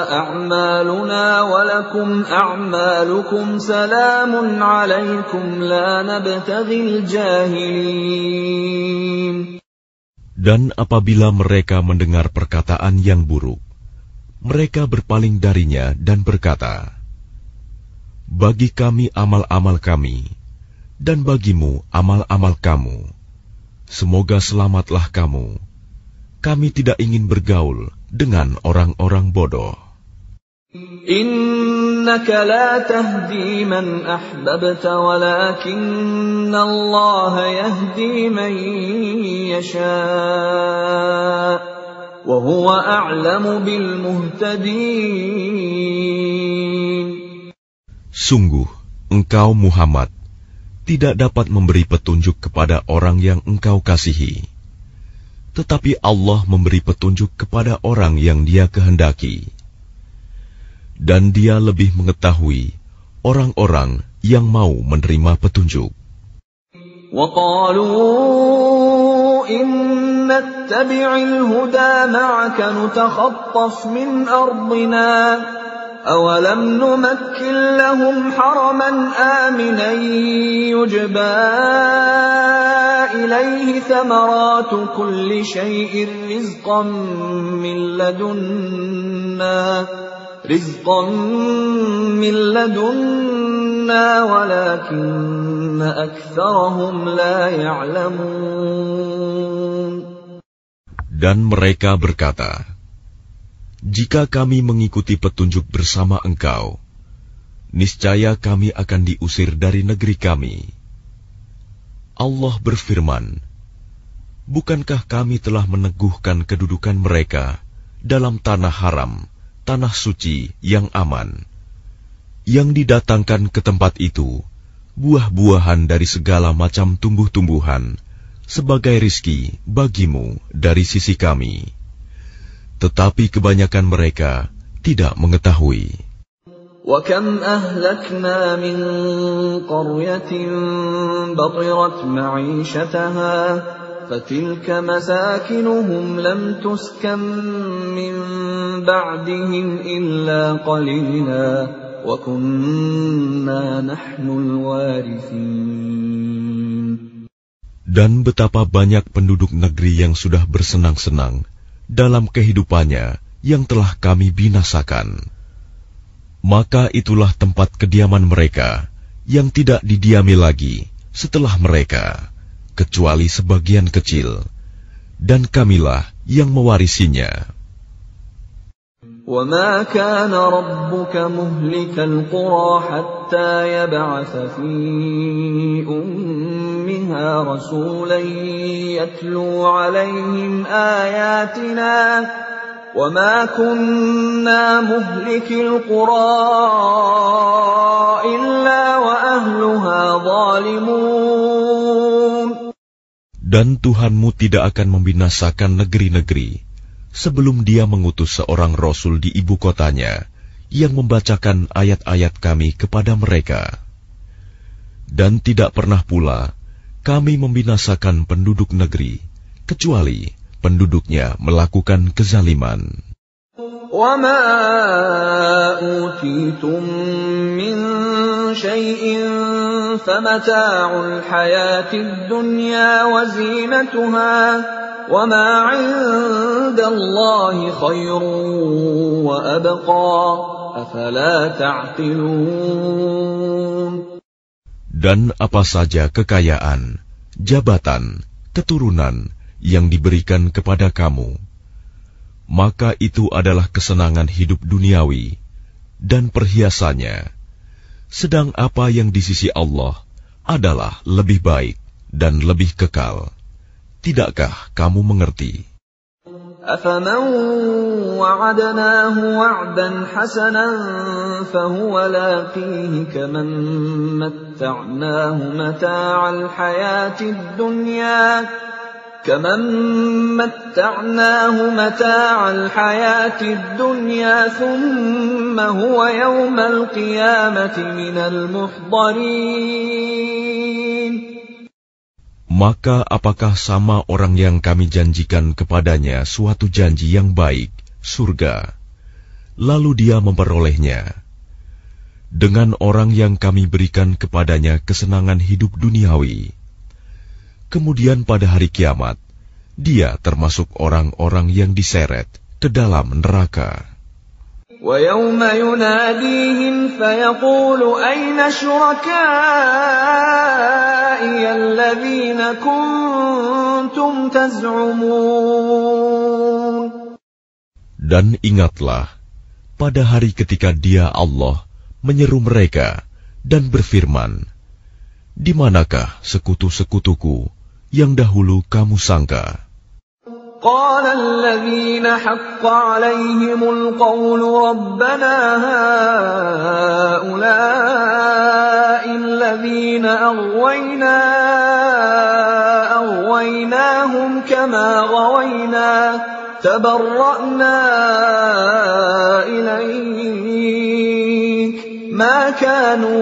أَعْمَالُنَا وَلَكُمْ أَعْمَالُكُمْ سَلَامٌ عَلَيْكُمْ لَا نَبْتَغِي الْجَاهِلِينَ. Dan apabila mereka mendengar perkataan yang buruk, mereka berpaling darinya dan berkata, bagi kami amal-amal kami, dan bagimu amal-amal kamu. Semoga selamatlah kamu. Kami tidak ingin bergaul dengan orang-orang bodoh. Innaka la tahdi man ahbabta walakinna Allah yahdi man yasha' wa huwa a'lamu bil muhtadin. Sungguh, engkau Muhammad tidak dapat memberi petunjuk kepada orang yang engkau kasihi. Tetapi Allah memberi petunjuk kepada orang yang Dia kehendaki. Dan Dia lebih mengetahui orang-orang yang mau menerima petunjuk. وَقَالُوا إِن نَّتَّبِعِ الْهُدَى مَعَكَ نُتَخَطَّفْ مِنْ أَرْضِنَا أَوَلَمْ نُمَكِّنْ لَهُمْ حَرَمًا آمِنًا يُجْبَى إِلَيْهِ ثَمَرَاتُ كُلِّ شَيْءٍ رِزْقًا مِّن لَّدُنَّا وَلَكِنَّ أَكْثَرَهُمْ لَا يَعْلَمُونَ. Dan mereka berkata, jika kami mengikuti petunjuk bersama engkau, niscaya kami akan diusir dari negeri kami. Allah berfirman, bukankah kami telah meneguhkan kedudukan mereka dalam tanah haram, tanah suci yang aman, yang didatangkan ke tempat itu buah-buahan dari segala macam tumbuh-tumbuhan sebagai rizki bagimu dari sisi kami. Tetapi kebanyakan mereka tidak mengetahui. وَكَمْ أَهْلَكْنَا مِنْ قَرْيَةٍ بَطِرَتْ مَعِيشَتَهَا فَتِلْكَ مَسَاكِنُهُمْ لَمْ تُسْكَنْ مِنْ بَعْدِهِمْ إِلَّا قَلِيلًا وَكُنَّا نَحْنُ الْوَارِثِينَ. Dan betapa banyak penduduk negeri yang sudah bersenang-senang dalam kehidupannya yang telah kami binasakan. Maka itulah tempat kediaman mereka yang tidak didiami lagi setelah mereka, kecuali sebagian kecil, dan kamilah yang mewarisinya. وَمَا كَانَ رَبُّكَ مُهْلِكَ الْقُرَى حَتَّى يَبْعَثَ فِي أُمِّهَا رَسُولًا يَتْلُو عَلَيْهِمْ آيَاتِنَا وَمَا كُنَّا مُهْلِكِي الْقُرَى إِلَّا وَأَهْلُهَا ظَالِمُونَ. Dan Tuhanmu tidak akan membinasakan negeri-negeri sebelum Dia mengutus seorang Rasul di ibu kotanya yang membacakan ayat-ayat kami kepada mereka. Dan tidak pernah pula kami membinasakan penduduk negeri, kecuali penduduknya melakukan kezaliman. وَمَا أُوتِيتُم مِّن شَيْءٍ فَمَتَاعُ الْحَيَاةِ الدُّنْيَا وَزِينَتُهَا وَمَا عِندَ اللَّهِ خَيْرٌ وَأَبْقَى أَفَلَا تَعْقِلُونَ. Dan apa saja kekayaan, jabatan, keturunan yang diberikan kepada kamu, maka itu adalah kesenangan hidup duniawi dan perhiasannya. Sedang apa yang di sisi Allah adalah lebih baik dan lebih kekal. Tidakkah kamu mengerti? أَفَمَنْ وَعَدْنَاهُ وَعْدًا حَسَنًا فَهُوَ لَاقِيهِ كَمَنْ مَتَّعْنَاهُ مَتَاعَ الْحَيَاةِ الدُّنْيَا ثُمَّ هُوَ يَوْمَ الْقِيَامَةِ مِنَ الْمُحْضَرِينَ. Maka apakah sama orang yang kami janjikan kepadanya suatu janji yang baik, surga, lalu dia memperolehnya, dengan orang yang kami berikan kepadanya kesenangan hidup duniawi, kemudian pada hari kiamat, dia termasuk orang-orang yang diseret ke dalam neraka. وَيَوْمَ يُنَادِيهِمْ فَيَقُولُ أَيْنَ شُرَكَائِيَ الَّذِينَ كُنتُمْ تَزْعُمُونَ. Dan ingatlah, pada hari ketika Dia Allah menyeru mereka dan berfirman, di manakah sekutu-sekutuku yang dahulu kamu sangka? قال الذين حق عليهم القول ربنا هؤلاء الذين أغويناهم كما غوينا تبرأنا إليك ما كانوا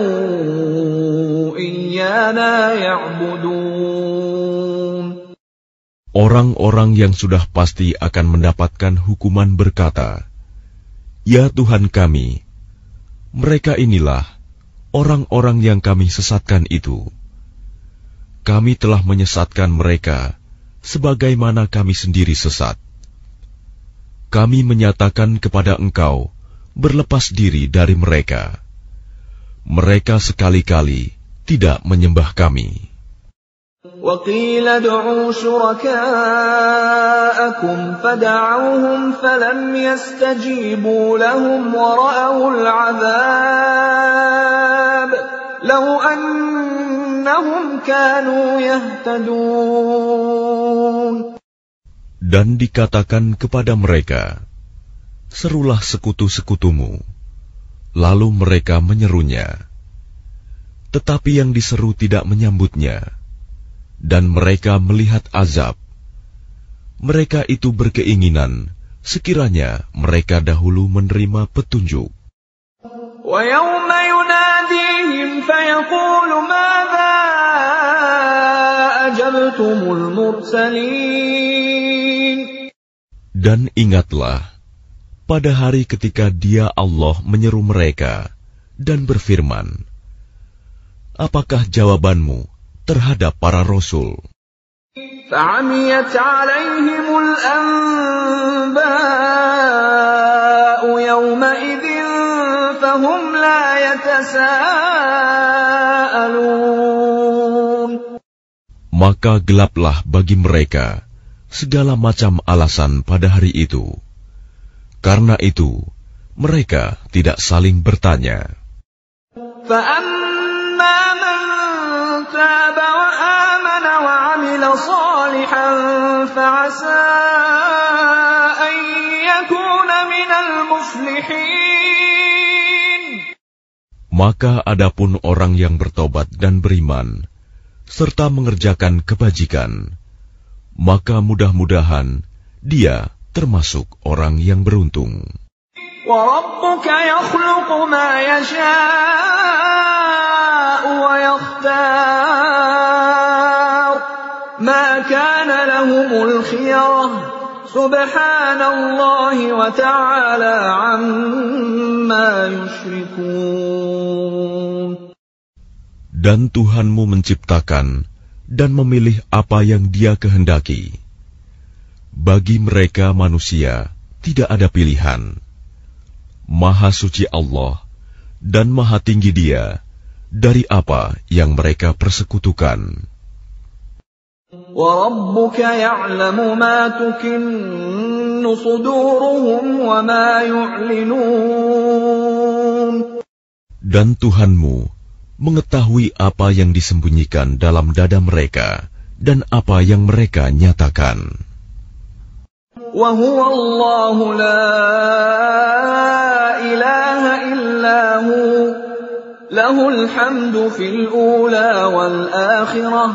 إيانا يعبدون. Orang-orang yang sudah pasti akan mendapatkan hukuman berkata, "Ya Tuhan kami, mereka inilah orang-orang yang kami sesatkan itu. Kami telah menyesatkan mereka sebagaimana kami sendiri sesat. Kami menyatakan kepada Engkau berlepas diri dari mereka. Mereka sekali-kali tidak menyembah kami." وَقِيلَ ادْعُوا شُرَكَاءَكُمْ فَدَعَوْهُمْ فَلَمْ يَسْتَجِيبُوا لَهُمْ وَرَأَوُا الْعَذَابَ لَوْ أَنَّهُمْ كَانُوا يَهْتَدُونَ. Dan dikatakan kepada mereka, serulah sekutu-sekutumu. Lalu mereka menyerunya. Tetapi yang diseru tidak menyambutnya. Dan mereka melihat azab. Mereka itu berkeinginan sekiranya mereka dahulu menerima petunjuk. وَيَوْمَ يُنَادِيهِمْ فَيَقُولُ مَاذَا أَجَبْتُمُ الْمُرْسَلِينَ. Dan ingatlah, pada hari ketika Dia Allah menyeru mereka dan berfirman, apakah jawabanmu terhadap para rasul? فَعَمِيَتْ عَلَيْهِمُ الْأَنْبَاءُ يَوْمَئِذٍ فَهُمْ لَا يَتَسَاءَلُونَ. Maka gelaplah bagi mereka segala macam alasan pada hari itu. Karena itu, mereka tidak saling bertanya. فَأَمَّا مَنْ تَابَ وَآمَنَ وَعَمِلَ صَالِحًا فَعَسَىٰ أَن يَكُونَ مِنَ الْمُفْلِحِينَ. Maka adapun orang yang bertobat dan beriman, serta mengerjakan kebajikan, maka mudah-mudahan dia termasuk orang yang beruntung. وَرَبُّكَ يَخْلُقُ مَا يَشَاءُ وَيَخْتَارُ مَا كَانَ لَهُمُ الْخِيَرَةُ سُبْحَانَ اللَّهِ وَتَعَالَى عَمَّا يُشْرِكُونَ. Dan Tuhanmu menciptakan dan memilih apa yang Dia kehendaki. Bagi mereka manusia tidak ada pilihan. Maha suci Allah dan maha tinggi Dia dari apa yang mereka persekutukan. وَرَبُّكَ يَعْلَمُ مَا تُكِنُّ صُدُورُهُمْ وَمَا يُعْلِنُونَ. Dan Tuhanmu mengetahui apa yang disembunyikan dalam dada mereka dan apa yang mereka nyatakan. وَهُوَ اللَّهُ لَا إِلَٰهَ إِلَّا هُوَ لَهُ الْحَمْدُ فِي الْأُولَىٰ وَالْآخِرَةِ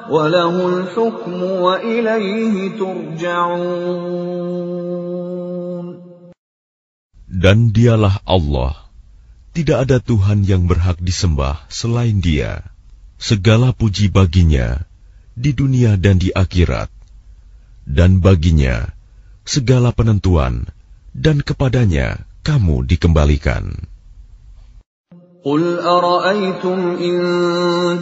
وَلَهُ الْحُكْمُ وَإِلَيْهِ تُرْجَعُونَ. Dan Dialah Allah, tidak ada Tuhan yang berhak disembah selain Dia. Segala puji baginya, di dunia dan di akhirat, dan baginya segala penentuan, dan kepadanya kamu dikembalikan. قل أرأيتم إن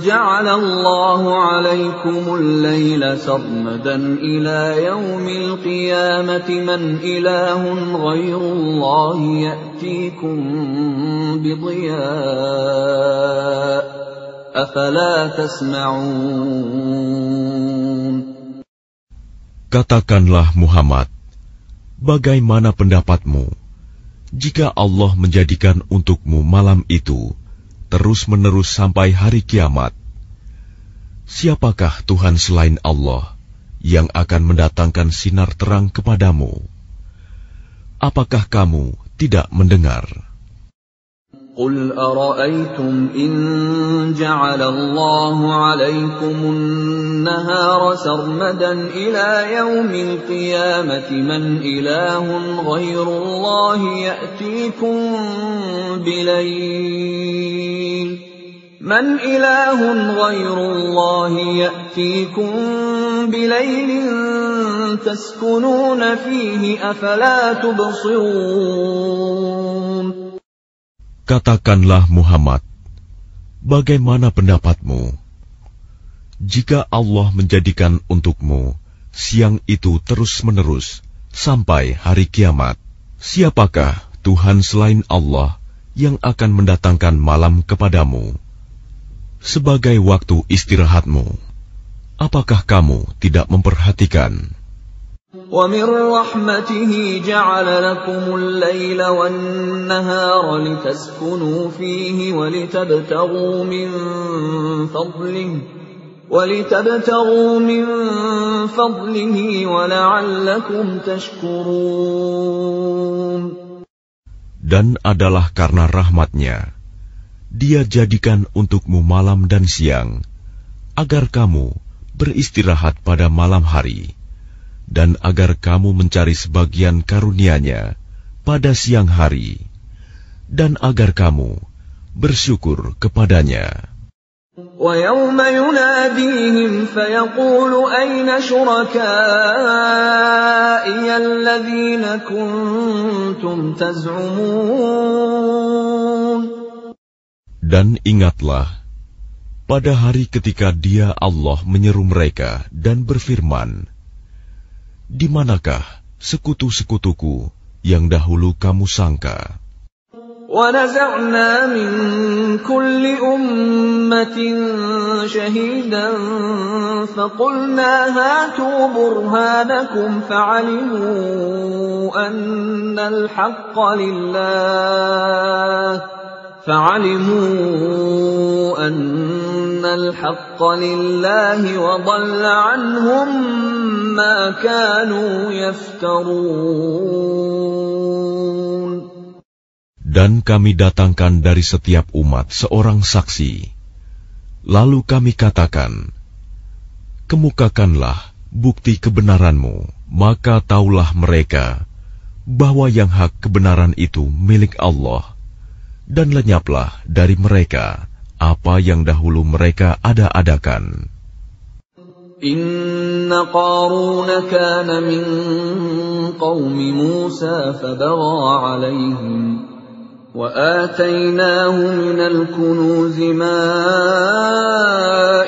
جعل الله عليكم الليل سرمدا إلى يوم القيامة من إله غير الله يأتيكم بضياء أفلا تسمعون. Katakanlah Muhammad, bagaimana pendapatmu jika Allah menjadikan untukmu malam itu terus-menerus sampai hari kiamat? Siapakah Tuhan selain Allah yang akan mendatangkan sinar terang kepadamu? Apakah kamu tidak mendengar? قل أرأيتم إن جعل الله عليكم النهار سرمدا إلى يوم القيامة من إله غير الله يأتيكم بليل تسكنون فيه أفلا تبصرون. Katakanlah Muhammad, bagaimana pendapatmu jika Allah menjadikan untukmu siang itu terus-menerus sampai hari kiamat? Siapakah Tuhan selain Allah yang akan mendatangkan malam kepadamu sebagai waktu istirahatmu? Apakah kamu tidak memperhatikan? وَمِنْ رَحْمَتِهِ جَعَلَ لَكُمُ اللَّيْلَ وَالنَّهَارَ لِتَسْكُنُوا فِيهِ وَلِتَبْتَغُوا مِنْ فَضْلِهِ وَلَعَلَّكُمْ تَشْكُرُونَ. Dan adalah karena rahmat-Nya, Dia jadikan untukmu malam dan siang, agar kamu beristirahat pada malam hari, dan agar kamu mencari sebagian karunia-Nya pada siang hari, dan agar kamu bersyukur kepadanya. وَيَوْمَ يُنَادِيهِمْ فَيَقُولُ أَيْنَ شُرَكَائِيَ الَّذِينَ كُنتُمْ تَزْعُمُونَ. Dan ingatlah, pada hari ketika Dia Allah menyeru mereka dan berfirman, di manakah sekutu-sekutuku yang dahulu kamu sangka? وَنَزَعْنَا مِنْ كُلِّ أُمَّةٍ شَهِيدًا فَقُلْنَا هَاتُوا بُرْهَانَكُمْ فَعَلِمُوا أَنَّ الْحَقَّ لِلَّهِ وَضَلَّ عَنْهُمْ مَا كَانُوا يَفْتَرُونَ. Dan kami datangkan dari setiap umat seorang saksi. Lalu kami katakan, kemukakanlah bukti kebenaranmu, maka taulah mereka bahwa yang hak kebenaran itu milik Allah, dan lenyaplah dari mereka apa yang dahulu mereka ada-adakan. Inna Qarun kana min qaumi Musa fabagha alaihim wa atainahu minal kunuzi ma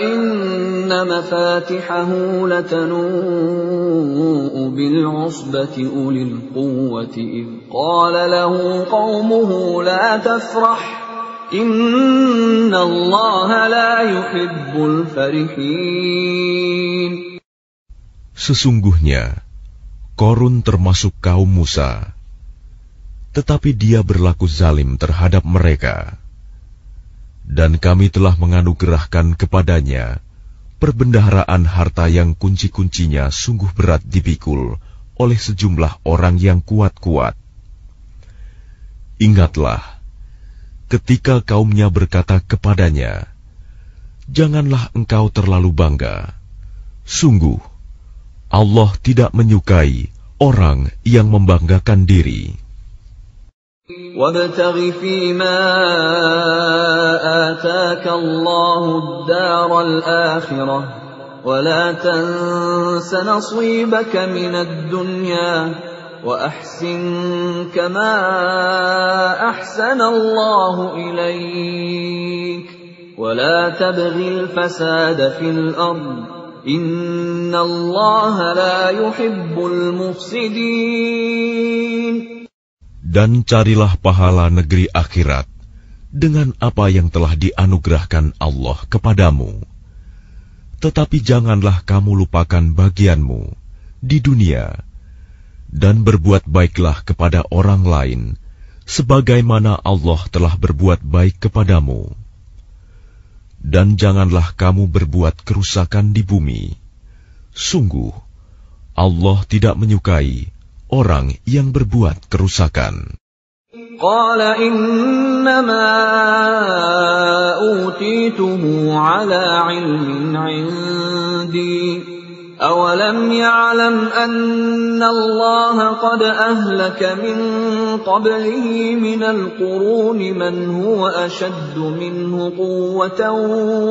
inna mafatihahu latanu'u bil usbati ulil quwwati idh qala lahu qaumuhu la tafrah Inna Allah la yuhibbul farihin. Sesungguhnya Qarun termasuk kaum Musa, tetapi dia berlaku zalim terhadap mereka. Dan kami telah menganugerahkan kepadanya perbendaharaan harta yang kunci-kuncinya sungguh berat dipikul oleh sejumlah orang yang kuat-kuat. Ingatlah ketika kaumnya berkata kepadanya, janganlah engkau terlalu bangga. Sungguh, Allah tidak menyukai orang yang membanggakan diri. وَابْتَغِ فِيمَا آتَاكَ اللَّهُ الدَّارَ الْآخِرَةَ ولا تنس نصيبك من الدنيا وأحسن كما أحسن الله إليك ولا تبغ الفساد في الأرض إن الله لا يحب المفسدين. Dan carilah pahala negeri akhirat dengan apa yang telah dianugerahkan Allah kepadamu. Tetapi janganlah kamu lupakan bagianmu di dunia, dan berbuat baiklah kepada orang lain, sebagaimana Allah telah berbuat baik kepadamu. Dan janganlah kamu berbuat kerusakan di bumi. Sungguh, Allah tidak menyukai orang yang berbuat kerusakan. Qala innama utituhu ala ilmin indi awalam ya'lam anna Allah qad ahlaka min qablihi minal quruni man huwa ashaddu minhu quwwatan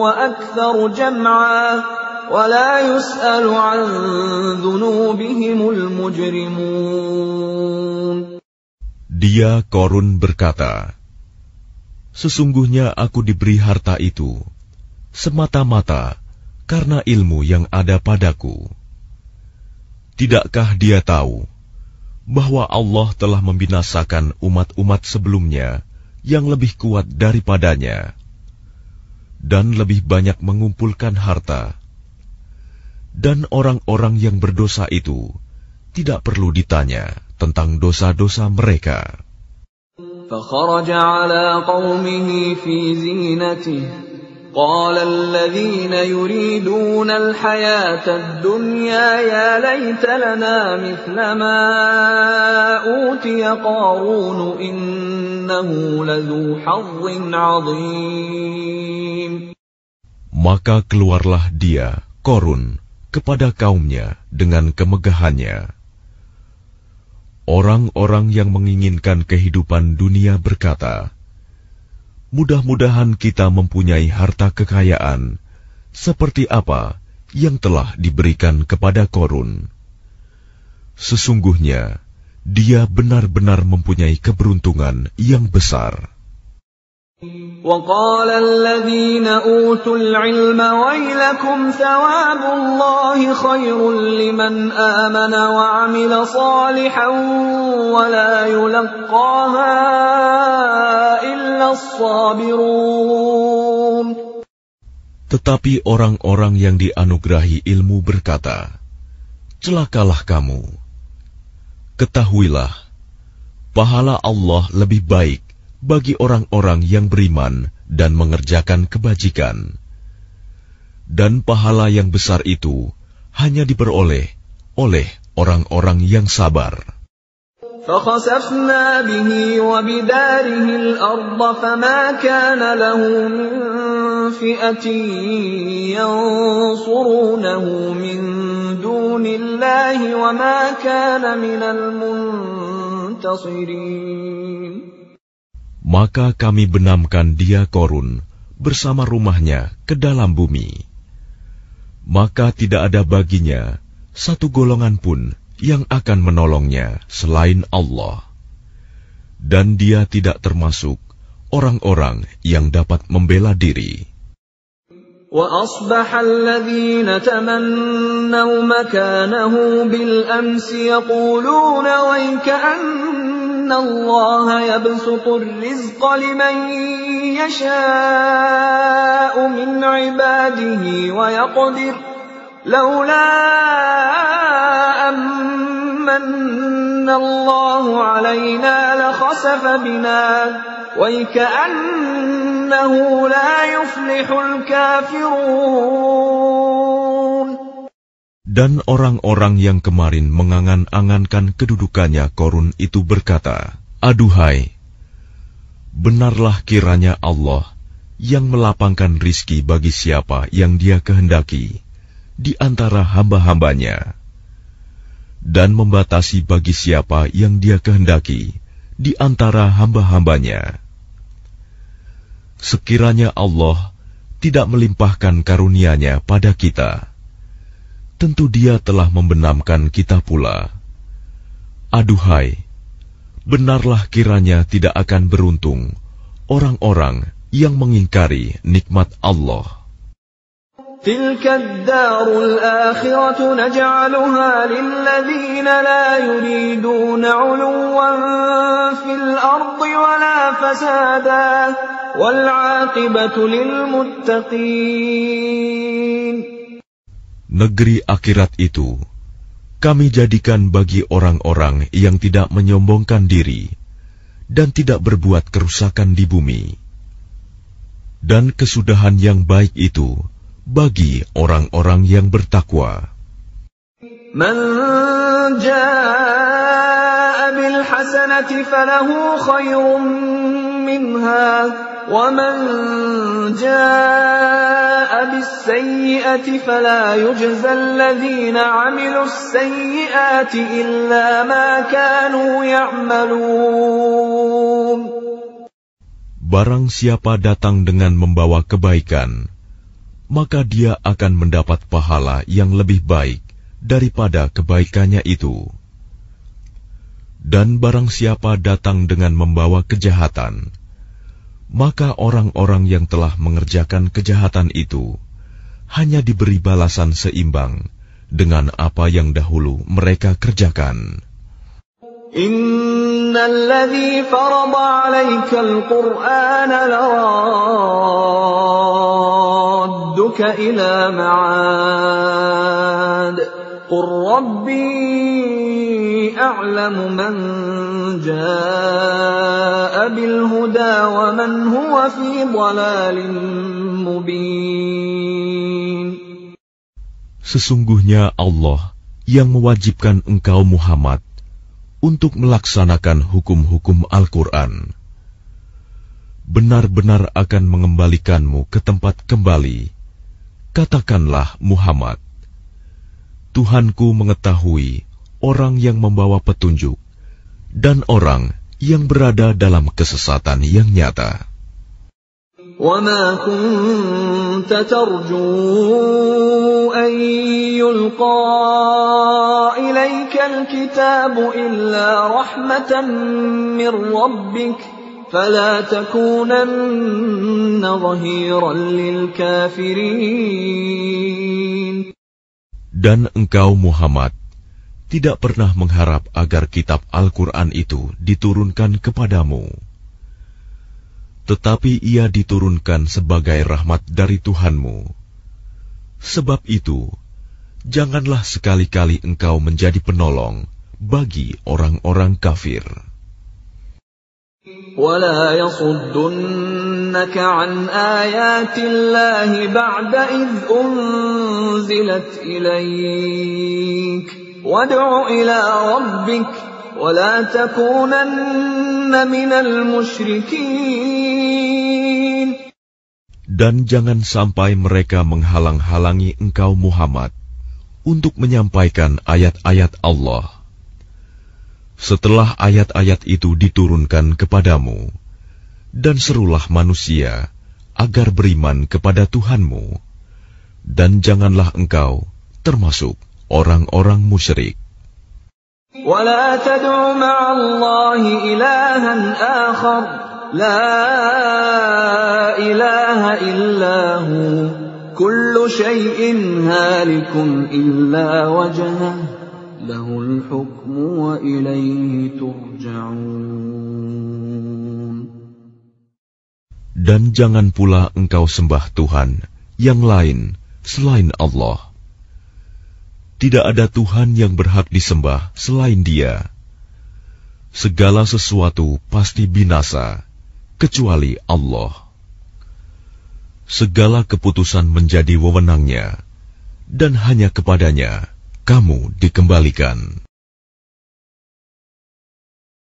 wa aktharu jam'a wa la yus'alu an dhunubihimul mujrimun. Dia Qarun berkata, sesungguhnya aku diberi harta itu semata-mata karena ilmu yang ada padaku. Tidakkah dia tahu bahwa Allah telah membinasakan umat-umat sebelumnya yang lebih kuat daripadanya dan lebih banyak mengumpulkan harta, dan orang-orang yang berdosa itu tidak perlu ditanya tentang dosa-dosa mereka. فخرج على قومه في زينته قال الذين يريدون الحياة الدنيا يا ليت لنا مثل ما أوتي قارون إنه لذو حظ عظيم. Maka keluarlah dia, Qarun, kepada kaumnya dengan kemegahannya. Orang-orang yang menginginkan kehidupan dunia berkata, mudah-mudahan kita mempunyai harta kekayaan seperti apa yang telah diberikan kepada Qarun. Sesungguhnya dia benar-benar mempunyai keberuntungan yang besar. وقال الذين أوتوا العلم ويلكم ثواب الله خير لمن آمن وعمل صالحا ولا يلقاها إلا الصابرون. Tetapi orang-orang yang dianugerahi ilmu berkata, celakalah kamu. Ketahuilah, pahala Allah lebih baik bagi orang-orang yang beriman dan mengerjakan kebajikan. Dan pahala yang besar itu hanya diperoleh oleh orang-orang yang sabar. فَخَسَفْنَا بِهِ وَبِدَارِهِ الْأَرْضَ فَمَا كَانَ لَهُ مِنْ فِئَةٍ يَنْصُرُونَهُ مِنْ دُونِ اللَّهِ وَمَا كَانَ مِنَ الْمُنْتَصِرِينَ. Maka kami benamkan dia Qarun bersama rumahnya ke dalam bumi. Maka tidak ada baginya satu golongan pun yang akan menolongnya selain Allah. Dan dia tidak termasuk orang-orang yang dapat membela diri. وَأَصْبَحَ الَّذِينَ تَمَنَّوْا مَكَانَهُ بِالْأَمْسِ يَقُولُونَ وَيْكَأَنَّ اللَّهَ يَبْسُطُ الرِّزْقَ لِمَن يَشَاءُ مِنْ عِبَادِهِ وَيَقْدِرُ لَوْلَا أَمَّنَّ اللَّهُ عَلَيْنَا لَخَسَفَ بِنَا وَيْكَأَنَّهُ لَا يُفْلِحُ الْكَافِرُونَ. Dan orang-orang yang kemarin mengangan-angankan kedudukannya Qarun itu berkata, aduhai, benarlah kiranya Allah yang melapangkan rizki bagi siapa yang Dia kehendaki di antara hamba-hambanya, dan membatasi bagi siapa yang Dia kehendaki di antara hamba-hambanya. Sekiranya Allah tidak melimpahkan karunia-Nya pada kita, tentu Dia telah membenamkan kita pula. Aduhai, benarlah kiranya tidak akan beruntung orang-orang yang mengingkari nikmat Allah. تلك الدار الآخرة نجعلها للذين لا يريدون علوا في الأرض ولا فسادا والعاقبة للمتقين. Negeri akhirat itu kami jadikan bagi orang-orang yang tidak menyombongkan diri dan tidak berbuat kerusakan di bumi. Dan kesudahan yang baik itu bagi orang-orang yang bertakwa. Man jaa'a bil hasanati falahu khairun minha wa man jaa'a bis sayyi'ati fala yujza alladhina 'amilus sayyi'ati illa ma kanu ya'malun. Barang siapa datang dengan membawa kebaikan, maka dia akan mendapat pahala yang lebih baik daripada kebaikannya itu. Dan barang siapa datang dengan membawa kejahatan, maka orang-orang yang telah mengerjakan kejahatan itu hanya diberi balasan seimbang dengan apa yang dahulu mereka kerjakan. Innal ladzi farada 'alaikal Qur'ana laradduka ila ma'ad qur rabbi a'lamu man jaa'a bil huda wa man huwa fi dhalalin mubin. Sesungguhnya Allah yang mewajibkan engkau Muhammad untuk melaksanakan hukum-hukum Al-Quran, benar-benar akan mengembalikanmu ke tempat kembali. Katakanlah Muhammad, Tuhanku mengetahui orang yang membawa petunjuk dan orang yang berada dalam kesesatan yang nyata. وَمَا كُنْتَ تَرْجُو أَنْ يُلْقَى إِلَيْكَ الْكِتَابُ إِلَّا رَحْمَةً مِّنْ رَبِّكَ فَلَا تَكُونَنَّ ظَهِيرًا لِلْكَافِرِينَ. Dan engkau Muhammad tidak pernah mengharap agar kitab Al-Quran itu diturunkan kepadamu. Tetapi ia diturunkan sebagai rahmat dari Tuhanmu. Sebab itu, janganlah sekali-kali engkau menjadi penolong bagi orang-orang kafir. وَلَا يَصُدُّنَّكَ عَنْ آيَاتِ اللَّهِ بَعْدَ إِذْ أُنْزِلَتْ إِلَيْكَ وَادْعُ إِلَى رَبِّكَ وَلَا تَكُونَنَّ مِنَ الْمُشْرِكِينَ. Dan jangan sampai mereka menghalang-halangi engkau Muhammad untuk menyampaikan ayat-ayat Allah. Setelah ayat-ayat itu diturunkan kepadamu, dan serulah manusia agar beriman kepada Tuhanmu, dan janganlah engkau termasuk orang-orang musyrik. وَلَا تَدْعُ مَعَ اللَّهِ إِلَٰهًا آخَرَ لَا إِلَٰهَ إِلَّا هُوَ كُلُّ شَيْءٍ هَالِكٌ إِلَّا وَجْهَهُ لَهُ الْحُكْمُ وَإِلَيْهِ تُرْجَعُونَ. Dan jangan pula engkau sembah Tuhan yang lain selain Allah. Tidak ada Tuhan yang berhak disembah selain Dia. Segala sesuatu pasti binasa, kecuali Allah. Segala keputusan menjadi wewenang-Nya, dan hanya kepadanya kamu dikembalikan.